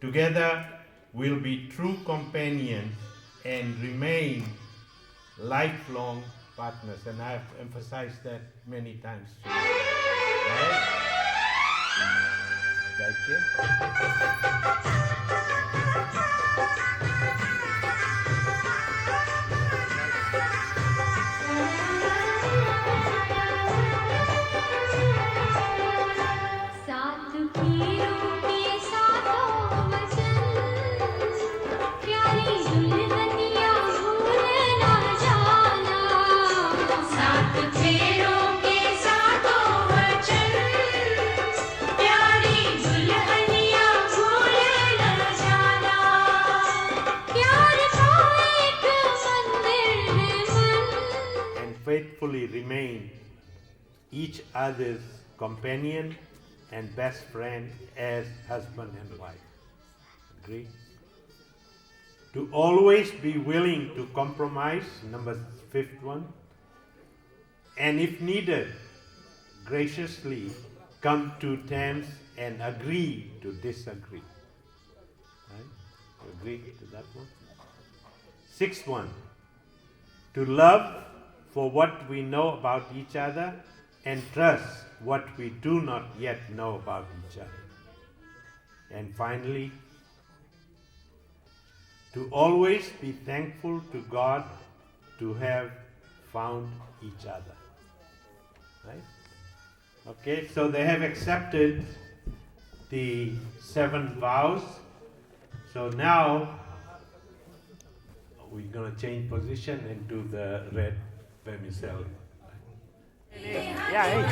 F: Together we'll be true companions and remain lifelong partners. And I've emphasized that many times today. Right?
A: साथ पीरों के साथों वचन, प्यारी दुल्हनिया भूल ना जाना। साथ पीरों के साथों वचन, प्यारी दुल्हनिया भूल ना जाना। प्यार का एक मंदिर है मन,
F: And faithfully remain each other's companion, and best friend as husband and wife. Agree? To always be willing to compromise, number fifth one, and if needed, graciously come to terms and agree to disagree. Right? Agree to that one? Sixth one, to love for what we know about each other and trust what we do not yet know about each other. And finally, to always be thankful to God to have found each other. Right? Okay, so they have accepted the 7 vows. So now we're going to change position and do the red vermicelli.
B: Yeah, hey.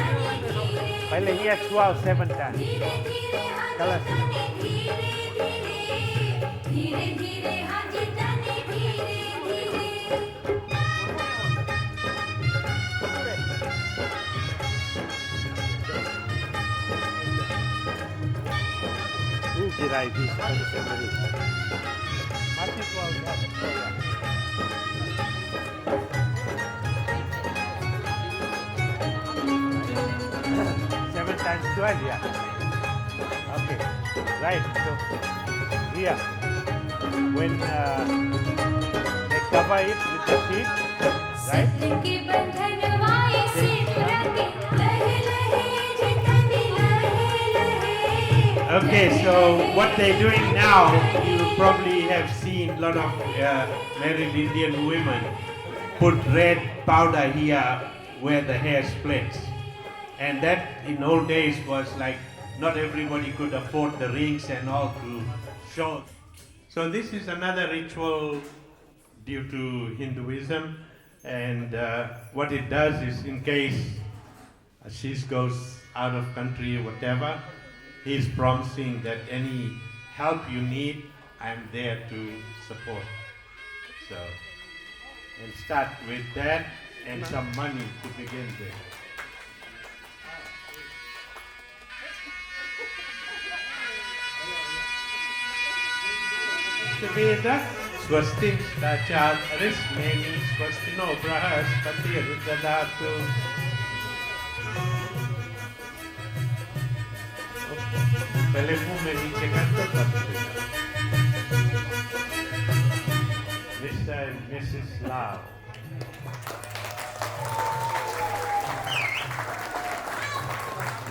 B: Pahile yes, wow, 7 times. Tell us.
A: धीरे धीरे हाँ जी जाने धीरे धीरे
B: Who did I do somebody? Martin was Seven times 12, yeah. Okay, right. So, here, when they cover it with the sheet, right?
A: सत्य के बंधन वाए से प्रति लहे लहे जितनी लहे लहे
F: Okay, so what they're doing now, you probably have seen a lot of married Indian women put red powder here where the hair splits. And that in old days was like not everybody could afford the rings and all to show. So this is another ritual due to Hinduism, and what it does is in case she goes out of country or whatever, he's promising that any help you need, I'm there to support. So, and start with that and some money to begin with. Veda swastin stachad arismeni swastino brahaspati rudadatu. पहले मुंह में नीचे करते तब Mr. and Mrs. Lau.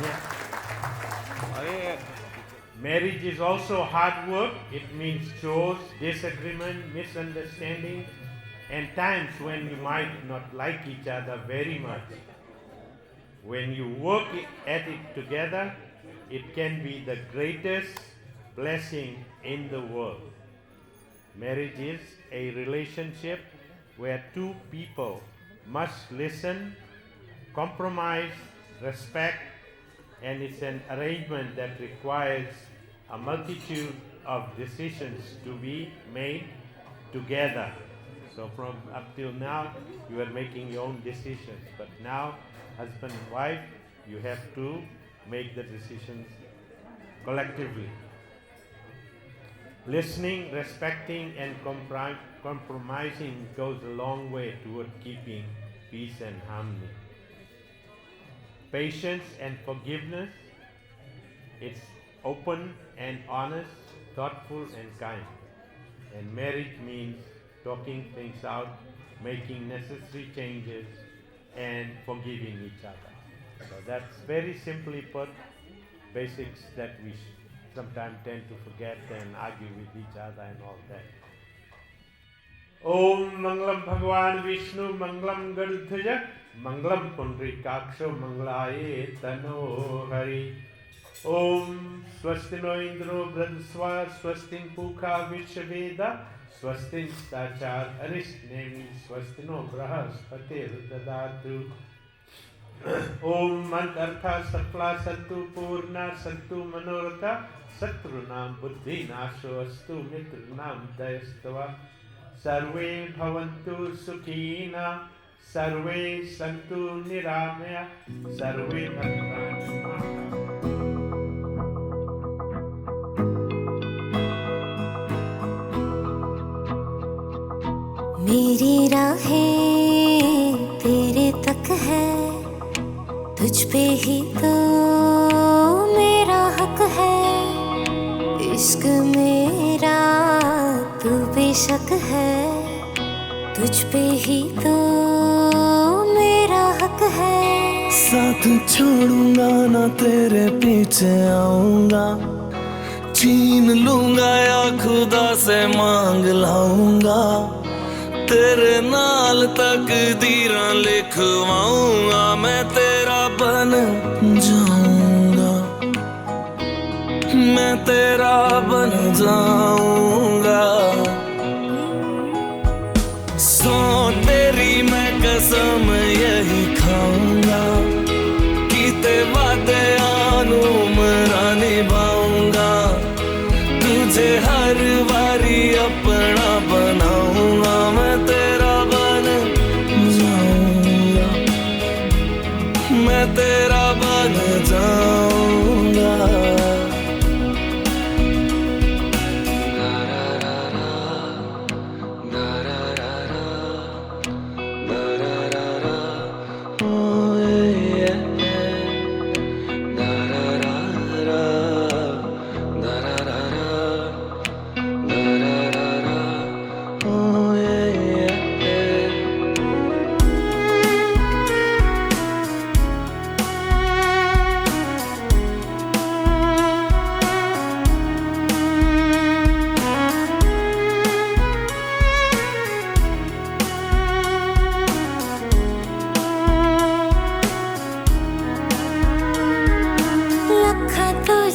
F: Yeah. Marriage is also hard work. It means chores, disagreement, misunderstanding, and times when you might not like each other very much. When you work at it together, it can be the greatest blessing in the world. Marriage is a relationship where two people must listen, compromise, respect, and it's an arrangement that requires a multitude of decisions to be made together. So from up till now, you are making your own decisions, but now, husband and wife, you have to make the decisions collectively. Listening, respecting, and compromising goes a long way toward keeping peace and harmony. Patience and forgiveness, it's open and honest, thoughtful and kind. And marriage means talking things out, making necessary changes, and forgiving each other. So that's very simply put, basics that we sometimes tend to forget and argue with each other and all that. Om Mangalam Bhagwan Vishnu Mangalam Garudhaya Mangalam Pundrikaksha Mangalaye Tano Hari. Om Swastino Indro Bradaswa Swastin Pukha Vishaveda Swastin Stachar Arishnemi Swastino Brahaspate Rudadatu. Om Mantartha Sakla Santu Purna Santu Manorata Satrunam Buddhi Nasho Astu Mitrunam Dayastava Sarve Bhavantu Sukhina
B: सर्वे सन्तु निरामया सर्वे भद्राणि पश्यन्तु।
A: मेरी राहें तेरे तक है, तुझ पे ही तो मेरा हक है। इश्क मेरा तू बेशक है, तुझ पे ही तो मेरा हक है।
E: साथ छोड़ूंगा ना तेरे पीछे आऊंगा, छीन लूंगा या खुदा से मांग लाऊंगा। तेरे नाल तकदीरां लिखवाऊंगा, मैं तेरा बन जाऊंगा, मैं तेरा बन जाऊंगा। सौ तेरी मैं कसम यही खाऊंगा, कीते वादे आनू मरा निभाऊंगा। तुझे हर बारी अपना बनाऊंगा, मैं तेरा बन जाऊंगा, मैं तेरा बन जाऊंगा।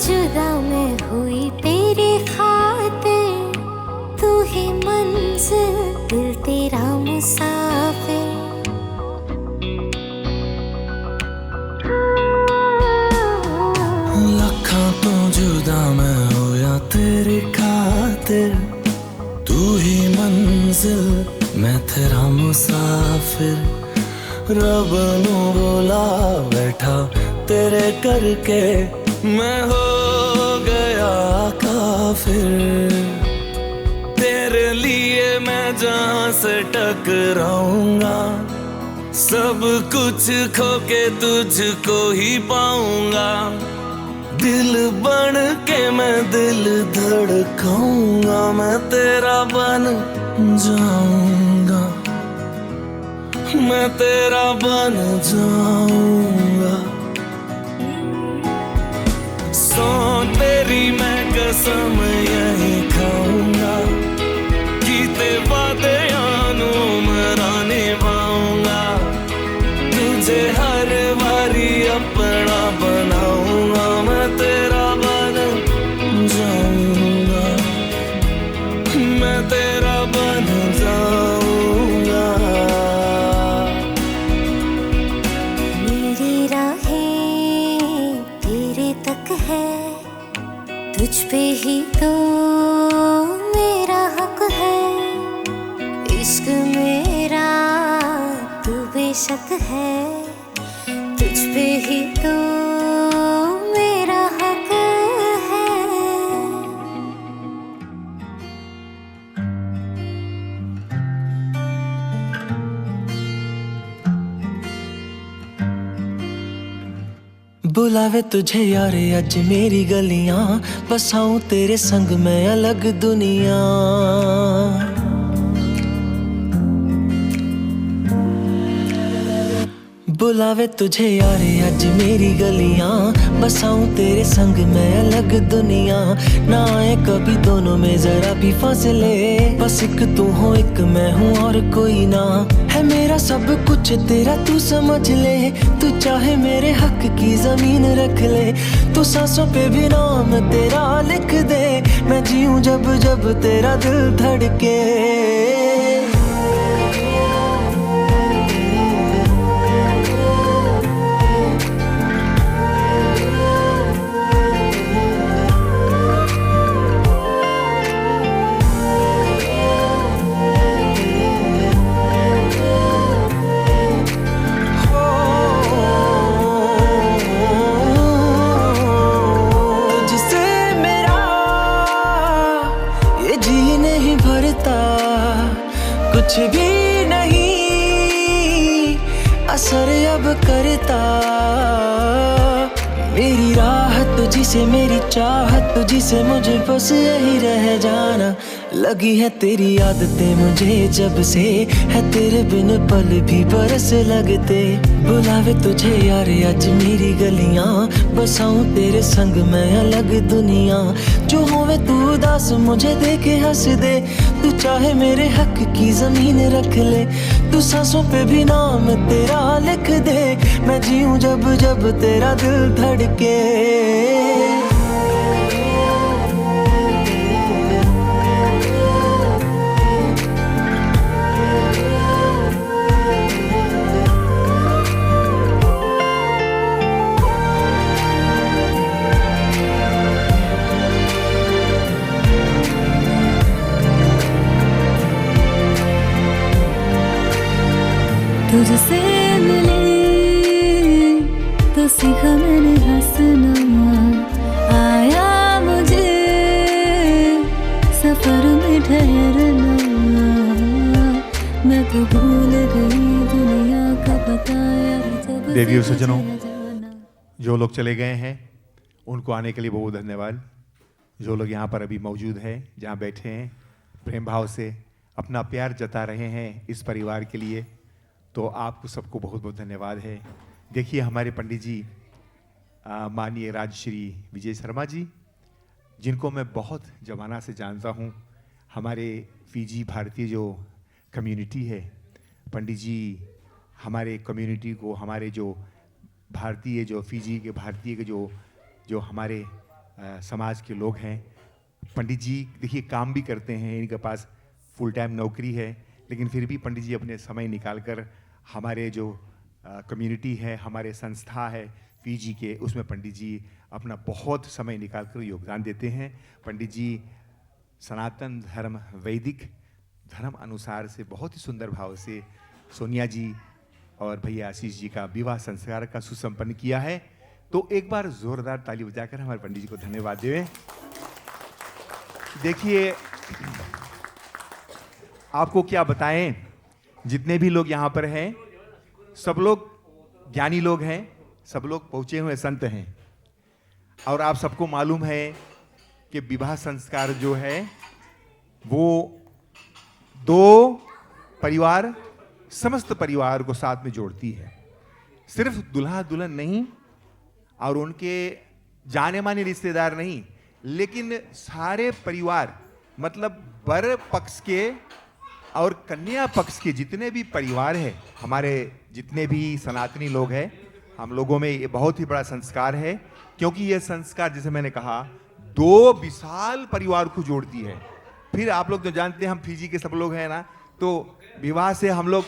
A: जुदा मैं हुई तेरे खातिर, तू ही मंजिल दिल तेरा मुसाफिर।
E: लखा तो जुदा मैं होया तेरे खातिर, तू ही मंजिल मैं तेरा मुसाफिर। रब नू बोला बैठा तेरे करके, मैं हो गया काफिर। तेरे लिए मैं जहां से टकराऊंगा, सब कुछ खो के तुझको ही पाऊंगा। दिल बन के मैं दिल धड़काऊंगा, मैं तेरा बन जाऊंगा, मैं तेरा बन जाऊंगा। सौ तेरी मैं कसम यही खाऊंगा, कीते वादे आनू मरा निभाऊंगा। तुझे हर बारी अपना बनाऊंगा, मैं तेरा बन जाऊंगा, मैं तेरा बन जाऊंगा।
A: मेरी राहें तेरे तक है, तुझ पे ही तो मेरा हक है। इश्क मेरा तू बेशक है, तुझ पे ही तो मेरा हक है।
E: बुलावे तुझे यारे अज मेरी गलियां, बसाऊं तेरे संग मैं अलग दुनिया। बुलावे तुझे यारे अज मेरी गलियां, बसाऊं तेरे संग मैं अलग दुनिया। ना आए कभी दोनों में जरा भी फासले, बस एक तू हो एक मैं हूँ और कोई ना। है मेरा सब कुछ तेरा तू समझ ले, तू चाहे मेरे हक की जमीन रख ले। तू सांसों पे भी नाम तेरा लिख दे, मैं जीऊं जब जब तेरा दिल धड़के। से मेरी चाहत, तुझी से मुझे बस यही रह जाना। लगी है तेरी आदतें मुझे जब से, है तेरे बिन पल भी बरस लगते। बुलावे तुझे यार आज मेरी गलियां, बसाऊं तेरे संग मैं अलग दुनिया। जो होवे तू उदास मुझे देखे हंस दे, तू चाहे मेरे हक की जमीन रख ले। तू सांसों पे भी नाम तेरा लिख दे, मैं जीऊं जब जब तेरा दिल धड़के।
A: तुझसे मिले तो सीखा मैंने हंसना, आया मुझे सफर में ठहरना। मैं तो भूल गई दुनिया का बताया जब
G: देवियों
A: से
G: सज्जनों,
A: गुजरा जाना।
G: जो लोग चले गए हैं उनको आने के लिए बहुत धन्यवाद। जो लोग यहाँ पर अभी मौजूद हैं, जहाँ बैठे हैं, प्रेम भाव से अपना प्यार जता रहे हैं इस परिवार के लिए, तो आपको सबको बहुत बहुत धन्यवाद है। देखिए हमारे पंडित जी माननीय राजश्री विजय शर्मा जी, जिनको मैं बहुत ज़माना से जानता हूँ, हमारे फीजी भारतीय जो कम्युनिटी है, पंडित जी हमारे कम्युनिटी को, हमारे जो भारतीय जो फीजी के भारतीय के जो हमारे समाज के लोग हैं, पंडित जी देखिए काम भी करते हैं, इनके पास फुल टाइम नौकरी है, लेकिन फिर भी पंडित जी अपने समय निकालकर हमारे जो कम्युनिटी है, हमारे संस्था है फीजी के, उसमें पंडित जी अपना बहुत समय निकालकर योगदान देते हैं। पंडित जी सनातन धर्म, वैदिक धर्म अनुसार से बहुत ही सुंदर भाव से सोनिया जी और भैया आशीष जी का विवाह संस्कार का सुसंपन्न किया है। तो एक बार जोरदार ताली बजाकर हमारे पंडित जी को धन्यवाद दें। देखिए आपको क्या बताएं, जितने भी लोग यहाँ पर हैं सब लोग ज्ञानी लोग हैं, सब लोग पहुँचे हुए संत हैं। और आप सबको मालूम है कि विवाह संस्कार जो है वो दो परिवार, समस्त परिवार को साथ में जोड़ती है। सिर्फ दुल्हा दुल्हन नहीं और उनके जाने माने रिश्तेदार नहीं, लेकिन सारे परिवार, मतलब वर पक्ष के और कन्या पक्ष के जितने भी परिवार है, हमारे जितने भी सनातनी लोग हैं, हम लोगों में ये बहुत ही बड़ा संस्कार है। क्योंकि ये संस्कार, जैसे मैंने कहा, दो विशाल परिवार को जोड़ती है। फिर आप लोग जो जानते हैं, हम फीजी के सब लोग हैं ना, तो विवाह से हम लोग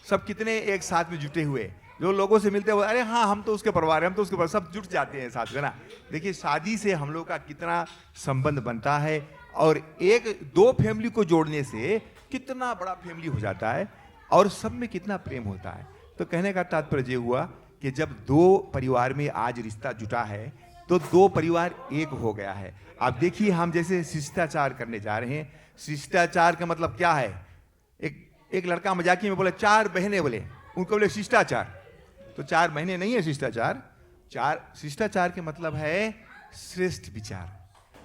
G: सब कितने एक साथ में जुटे हुए, जो लोगों से मिलते हुए, अरे हाँ हम तो उसके परिवार हैं, हम तो उसके परिवार, सब जुट जाते हैं साथ में ना। देखिए शादी से हम लोग का कितना संबंध बनता है, और एक दो फैमिली को जोड़ने से कितना बड़ा फैमिली हो जाता है, और सब में कितना प्रेम होता है। तो कहने का तात्पर्य ये हुआ कि जब दो परिवार में आज रिश्ता जुटा है तो दो परिवार एक हो गया है। आप देखिए हम जैसे शिष्टाचार करने जा रहे हैं, शिष्टाचार का मतलब क्या है? एक लड़का मजाकी में बोले 4 बहनें, बोले उनको बोले शिष्टाचार, तो 4 महीने नहीं है शिष्टाचार। शिष्टाचार के मतलब है श्रेष्ठ विचार,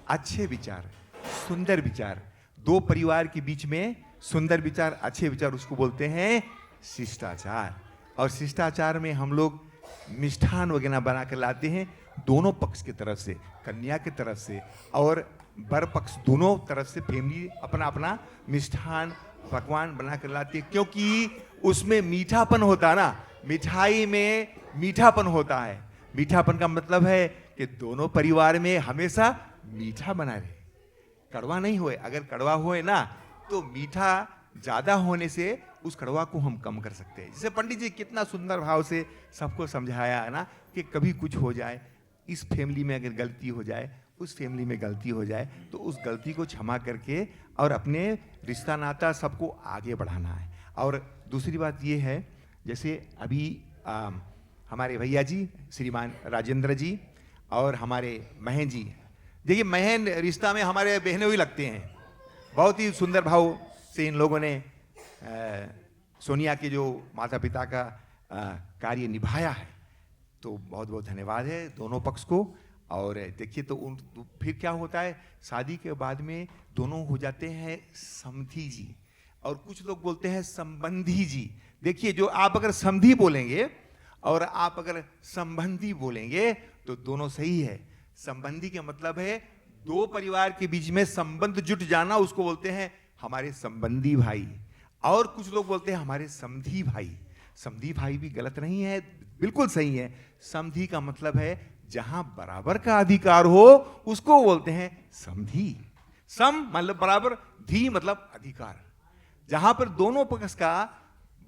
G: अच्छे विचार, सुंदर विचार। दो परिवार के बीच में सुंदर विचार, अच्छे विचार, उसको बोलते हैं शिष्टाचार। और शिष्टाचार में हम लोग मिष्ठान वगैरह बना कर लाते हैं दोनों पक्ष की तरफ से, कन्या की तरफ से और वर पक्ष, दोनों तरफ से फैमिली अपना अपना मिष्ठान पकवान बना कर लाती है, क्योंकि उसमें मीठापन होता है ना, मिठाई में मीठापन होता है। मीठापन का मतलब है कि दोनों परिवार में हमेशा मीठा बना रहे, कड़वा नहीं होए। अगर कड़वा होए ना तो मीठा ज्यादा होने से उस कड़वा को हम कम कर सकते हैं। जैसे पंडित जी कितना सुंदर भाव से सबको समझाया है ना, कि कभी कुछ हो जाए, इस फैमिली में अगर गलती हो जाए, उस फैमिली में गलती हो जाए, तो उस गलती को क्षमा करके और अपने रिश्ता नाता सबको आगे बढ़ाना है। और दूसरी बात ये है, जैसे अभी हमारे भैया जी श्रीमान राजेंद्र जी और हमारे महन जी, देखिए महन रिश्ता में हमारे बहने ही लगते हैं। बहुत ही सुंदर भाव से इन लोगों ने सोनिया के जो माता पिता का कार्य निभाया है, तो बहुत बहुत धन्यवाद है दोनों पक्ष को। और देखिए तो फिर क्या होता है, शादी के बाद में दोनों हो जाते हैं समधी जी, और कुछ लोग बोलते हैं संबंधी जी। देखिए, जो आप अगर समधी बोलेंगे और आप अगर संबंधी बोलेंगे तो दोनों सही है। संबंधी का मतलब है दो परिवार के बीच में संबंध जुट जाना, उसको बोलते हैं हमारे संबंधी भाई। और कुछ लोग बोलते हैं हमारे समधी भाई। समधी भाई भी गलत नहीं है, बिल्कुल सही है। समधी का मतलब है जहां बराबर का अधिकार हो उसको बोलते हैं समधी। सम मतलब बराबर, धी मतलब अधिकार। जहां पर दोनों पक्ष का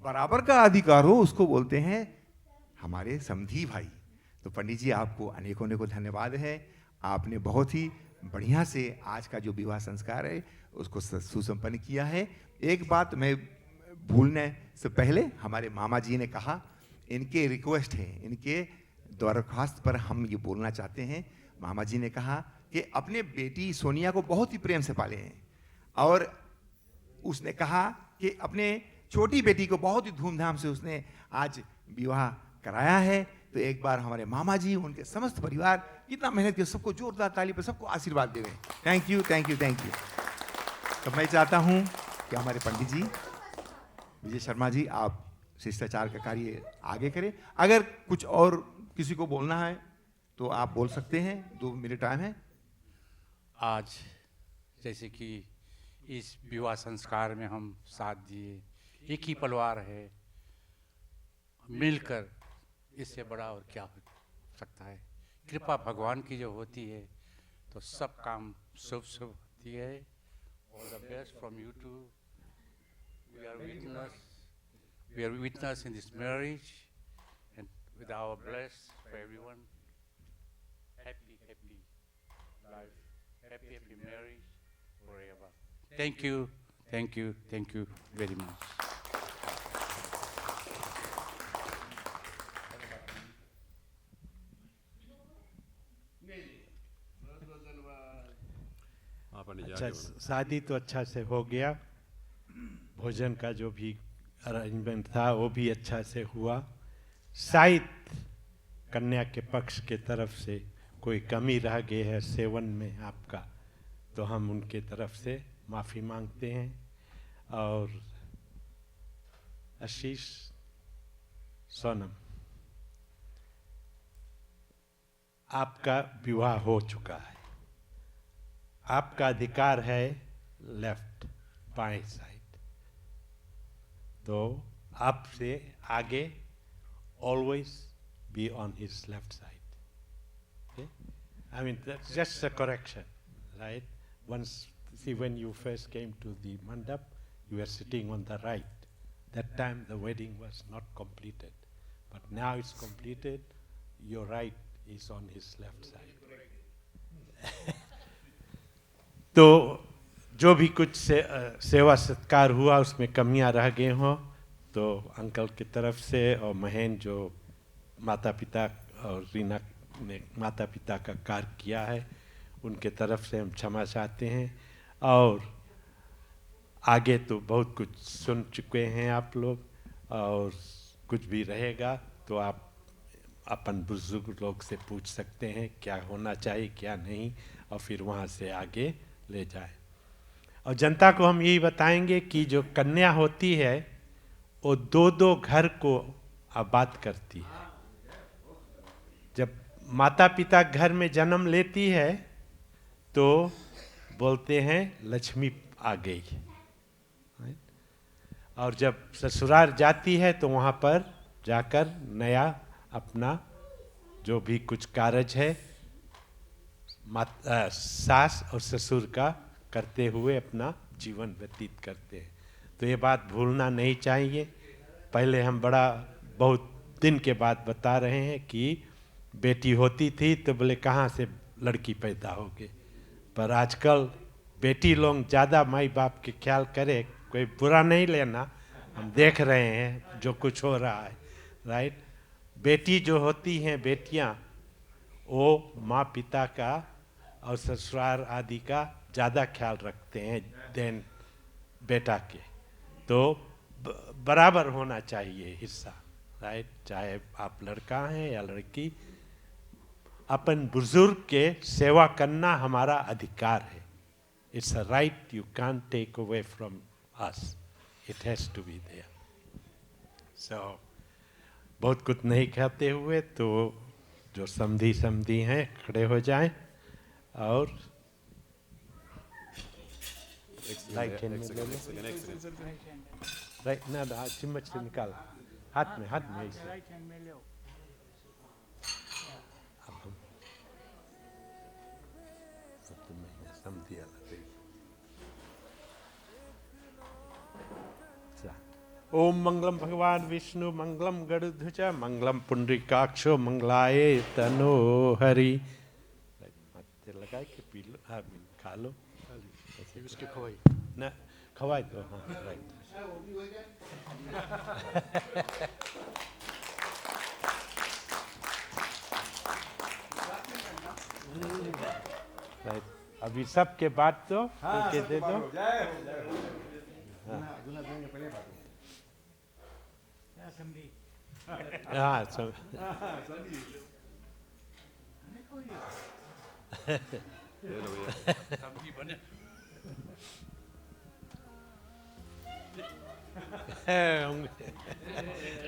G: बराबर का अधिकार हो उसको बोलते हैं हमारे समधी भाई। तो पंडित जी, आपको अनेकों अनेकों धन्यवाद है। आपने बहुत ही बढ़िया से आज का जो विवाह संस्कार है उसको सुसंपन्न किया है। एक बात मैं भूलने से पहले, हमारे मामा जी ने कहा, इनके रिक्वेस्ट है, इनके दरख्वास्त पर हम ये बोलना चाहते हैं। मामा जी ने कहा कि अपने बेटी सोनिया को बहुत ही प्रेम से पाले हैं, और उसने कहा कि अपने छोटी बेटी को बहुत ही धूमधाम से उसने आज विवाह कराया है। तो एक बार हमारे मामा जी, उनके समस्त परिवार कितना मेहनत किया, सबको जोरदार ताली पर सबको आशीर्वाद देवे। Thank you, thank you, thank you. तो मैं चाहता हूं कि हमारे पंडित जी विजय शर्मा जी, आप शिष्टाचार का कार्य आगे करें। अगर कुछ और किसी को बोलना है तो आप बोल सकते हैं, 2 मिनट टाइम है।
H: आज जैसे कि इस विवाह संस्कार में हम साथ दिए, एक ही परिवार है, मिलकर इससे बड़ा और क्या हो सकता है। कृपा भगवान की जो होती है तो सब काम शुभ शुभ होती है। All the best from you too. We are witness in this marriage and with our bless for everyone. Happy life, happy marriage forever. Thank you, thank you, thank you very much.
B: अच्छा, शादी तो अच्छा से हो गया, भोजन का जो भी अरेंजमेंट था वो भी अच्छा से हुआ। शायद कन्या के पक्ष के तरफ से कोई कमी रह गई है सेवन में आपका, तो हम उनके तरफ से माफ़ी मांगते हैं। और आशीष, सोनम, आपका विवाह हो चुका है, आपका अधिकार है लेफ्ट, बाएं साइड। तो आपसे आगे always be on his left side. Okay? I mean, that's just a correction, right? Once, see, when you first came to the mandap, you were sitting on the right. That time the wedding was not completed. But now it's completed, your right is on his left side. तो जो भी कुछ सेवा सत्कार हुआ उसमें कमियां रह गए हों तो अंकल की तरफ से और महेंद्र जो माता पिता और रीना ने माता पिता का कार्य किया है उनके तरफ से हम क्षमा चाहते हैं। और आगे तो बहुत कुछ सुन चुके हैं आप लोग, और कुछ भी रहेगा तो आप अपन बुजुर्ग लोग से पूछ सकते हैं क्या होना चाहिए क्या नहीं, और फिर वहाँ से आगे ले जाए। और जनता को हम यही बताएंगे कि जो कन्या होती है वो 2-2 घर को आबाद करती है। जब माता पिता घर में जन्म लेती है तो बोलते हैं लक्ष्मी आ गई, और जब ससुराल जाती है तो वहाँ पर जाकर नया अपना जो भी कुछ कार्य है सास और ससुर का करते हुए अपना जीवन व्यतीत करते हैं। तो ये बात भूलना नहीं चाहिए। पहले हम बहुत दिन के बाद बता रहे हैं कि बेटी होती थी तो बोले कहाँ से लड़की पैदा होगी, पर आजकल बेटी लोग ज़्यादा माई बाप के ख्याल करे, कोई बुरा नहीं लेना, हम देख रहे हैं जो कुछ हो रहा है, राइट। बेटी जो होती हैं बेटियां, वो माँ पिता का और ससुराल आदि का ज़्यादा ख्याल रखते हैं देन बेटा के। तो बराबर होना चाहिए हिस्सा, राइट, चाहे आप लड़का हैं या लड़की। अपन बुजुर्ग के सेवा करना हमारा अधिकार है. It's a right you can't take away from us. It has to be there. So, बहुत कुछ नहीं कहते हुए तो जो समधी हैं खड़े हो जाएं और राइट हैंड में ले लो. राइट ना चम्मच से निकाल हाथ में ऐसे. अब हम समधी अलग. ओम मंगलम भगवान विष्णु मंगलम गरुड़ध्वज मंगलम पुंडरीकाक्षो मंगलाये तनो हरि. लगाए कि पी लो. हाँ खा लो.
H: उसके खवाई
B: ना खवाई दो. हाँ राइट. राइट. अभी सबके बाद तो उनके दे दो. हाँ सब.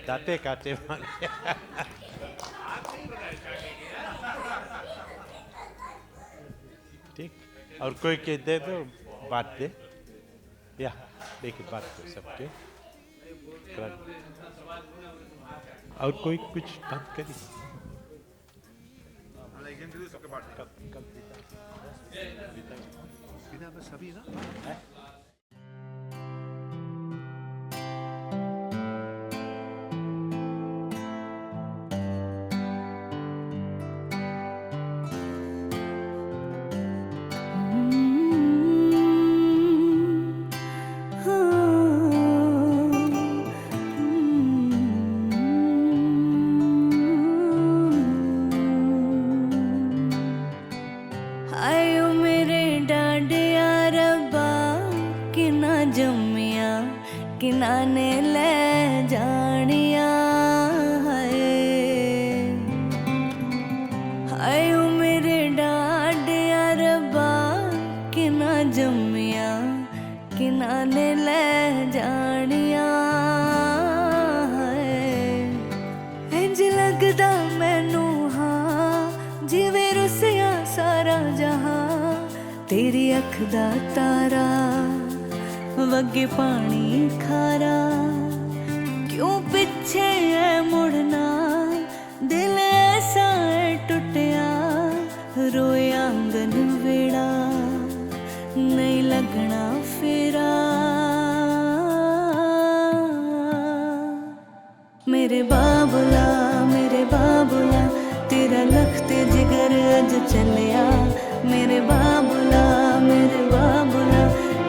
B: दाते काटे मांगे. ठीक. और कोई के दे दो बात दे या देखिए बात दो सबके. और कोई कुछ बात करी.
G: सभी ना
A: आयो मेरे डांडिया रब्बा किना जम्मिया किना ने ले जानिया है. आयो मेरे डांडिया रब्बा किना जम्मिया किना ने ले जानिया है. इंज लगदा मैनू हाँ जिवें रुसिया सारा जहां तेरी अख दा तारा वगे पानी खारा. क्यों पीछे है मुड़ना दिल ऐसा है टुटिया रोए आंगन वेड़ा नहीं लगना फेरा. मेरे बाबुला तेरा लखते जिगर अज चलिया. मेरे बाबुला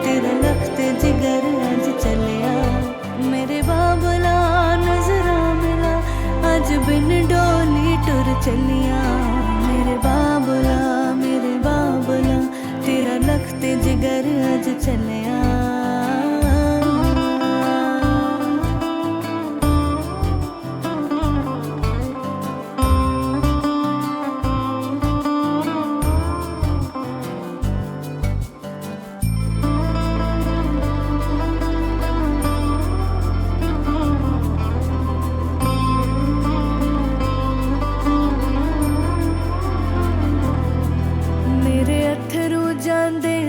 A: तेरा लखते जिगर अज चलिया. मेरे बाबुला नजरा मिला अज बिन डोली टुर चलिया. मेरे बाबुला तेरा लखते जिगर अज चलिया.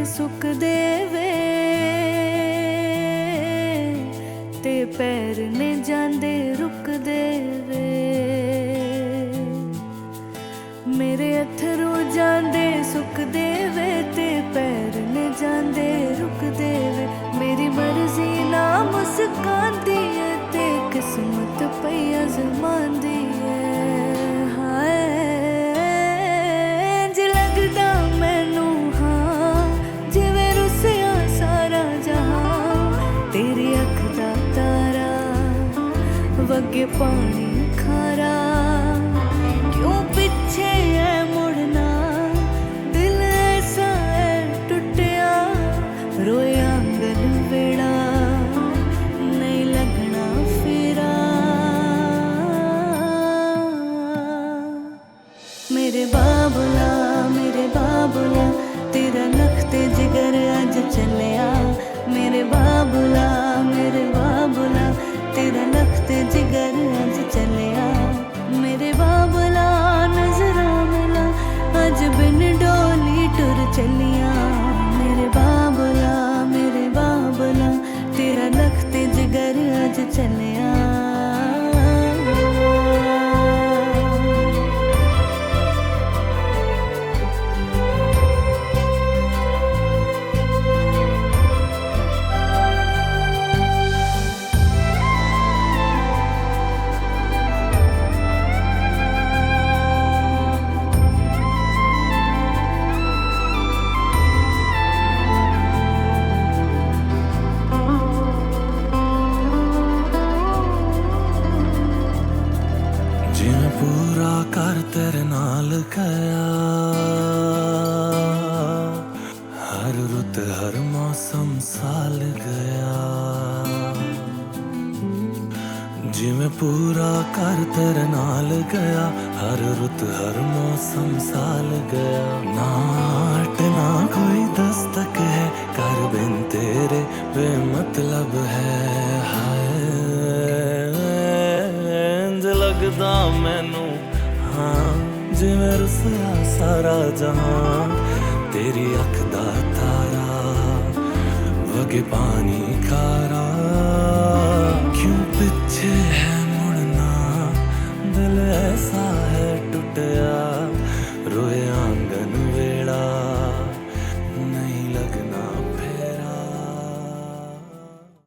A: सुख देवे ते पैर ने जांदे रुक देवे. मेरे अथरू जांदे सुख देवे ते पैर ने जांदे रुक देवे. मेरी मर्जी ना मुस्कांदी है ते किस्मत पई आजमांदी है. हाय इंज लगदा मैनू जिवें रुसिया सारा जहां तेरी अख दा तारा वगे पानी खारा. क्यों पीछे है मुड़ना दिल ऐसा है टुटिया रोए आंगन वेड़ा नहीं लगना फेरा. मेरे बाबुला तेरा लखते जिगर अज चलिया मेरे बाबुला तेरा लखते जिगर अज चलिया मेरे बाबुला नजरा मिला अज बिन डोली टुर चलिया मेरे बाबुला तेरा लखते जिगर अज चलिया
E: कर तेरे नाल गया हर रुत हर मौसम साल गया जिਵੇਂ पूरा कर तेरे नाल गया हर रुत हर मौसम साल गया ना हटना कोई दस्तक है कर बिन तेरे बेमतलब है हाय इंज लगदा मैनू हाँ जिवें रुसया सारा जहां तेरी अख दा तारा वगे पानी खारा क्यों पिछे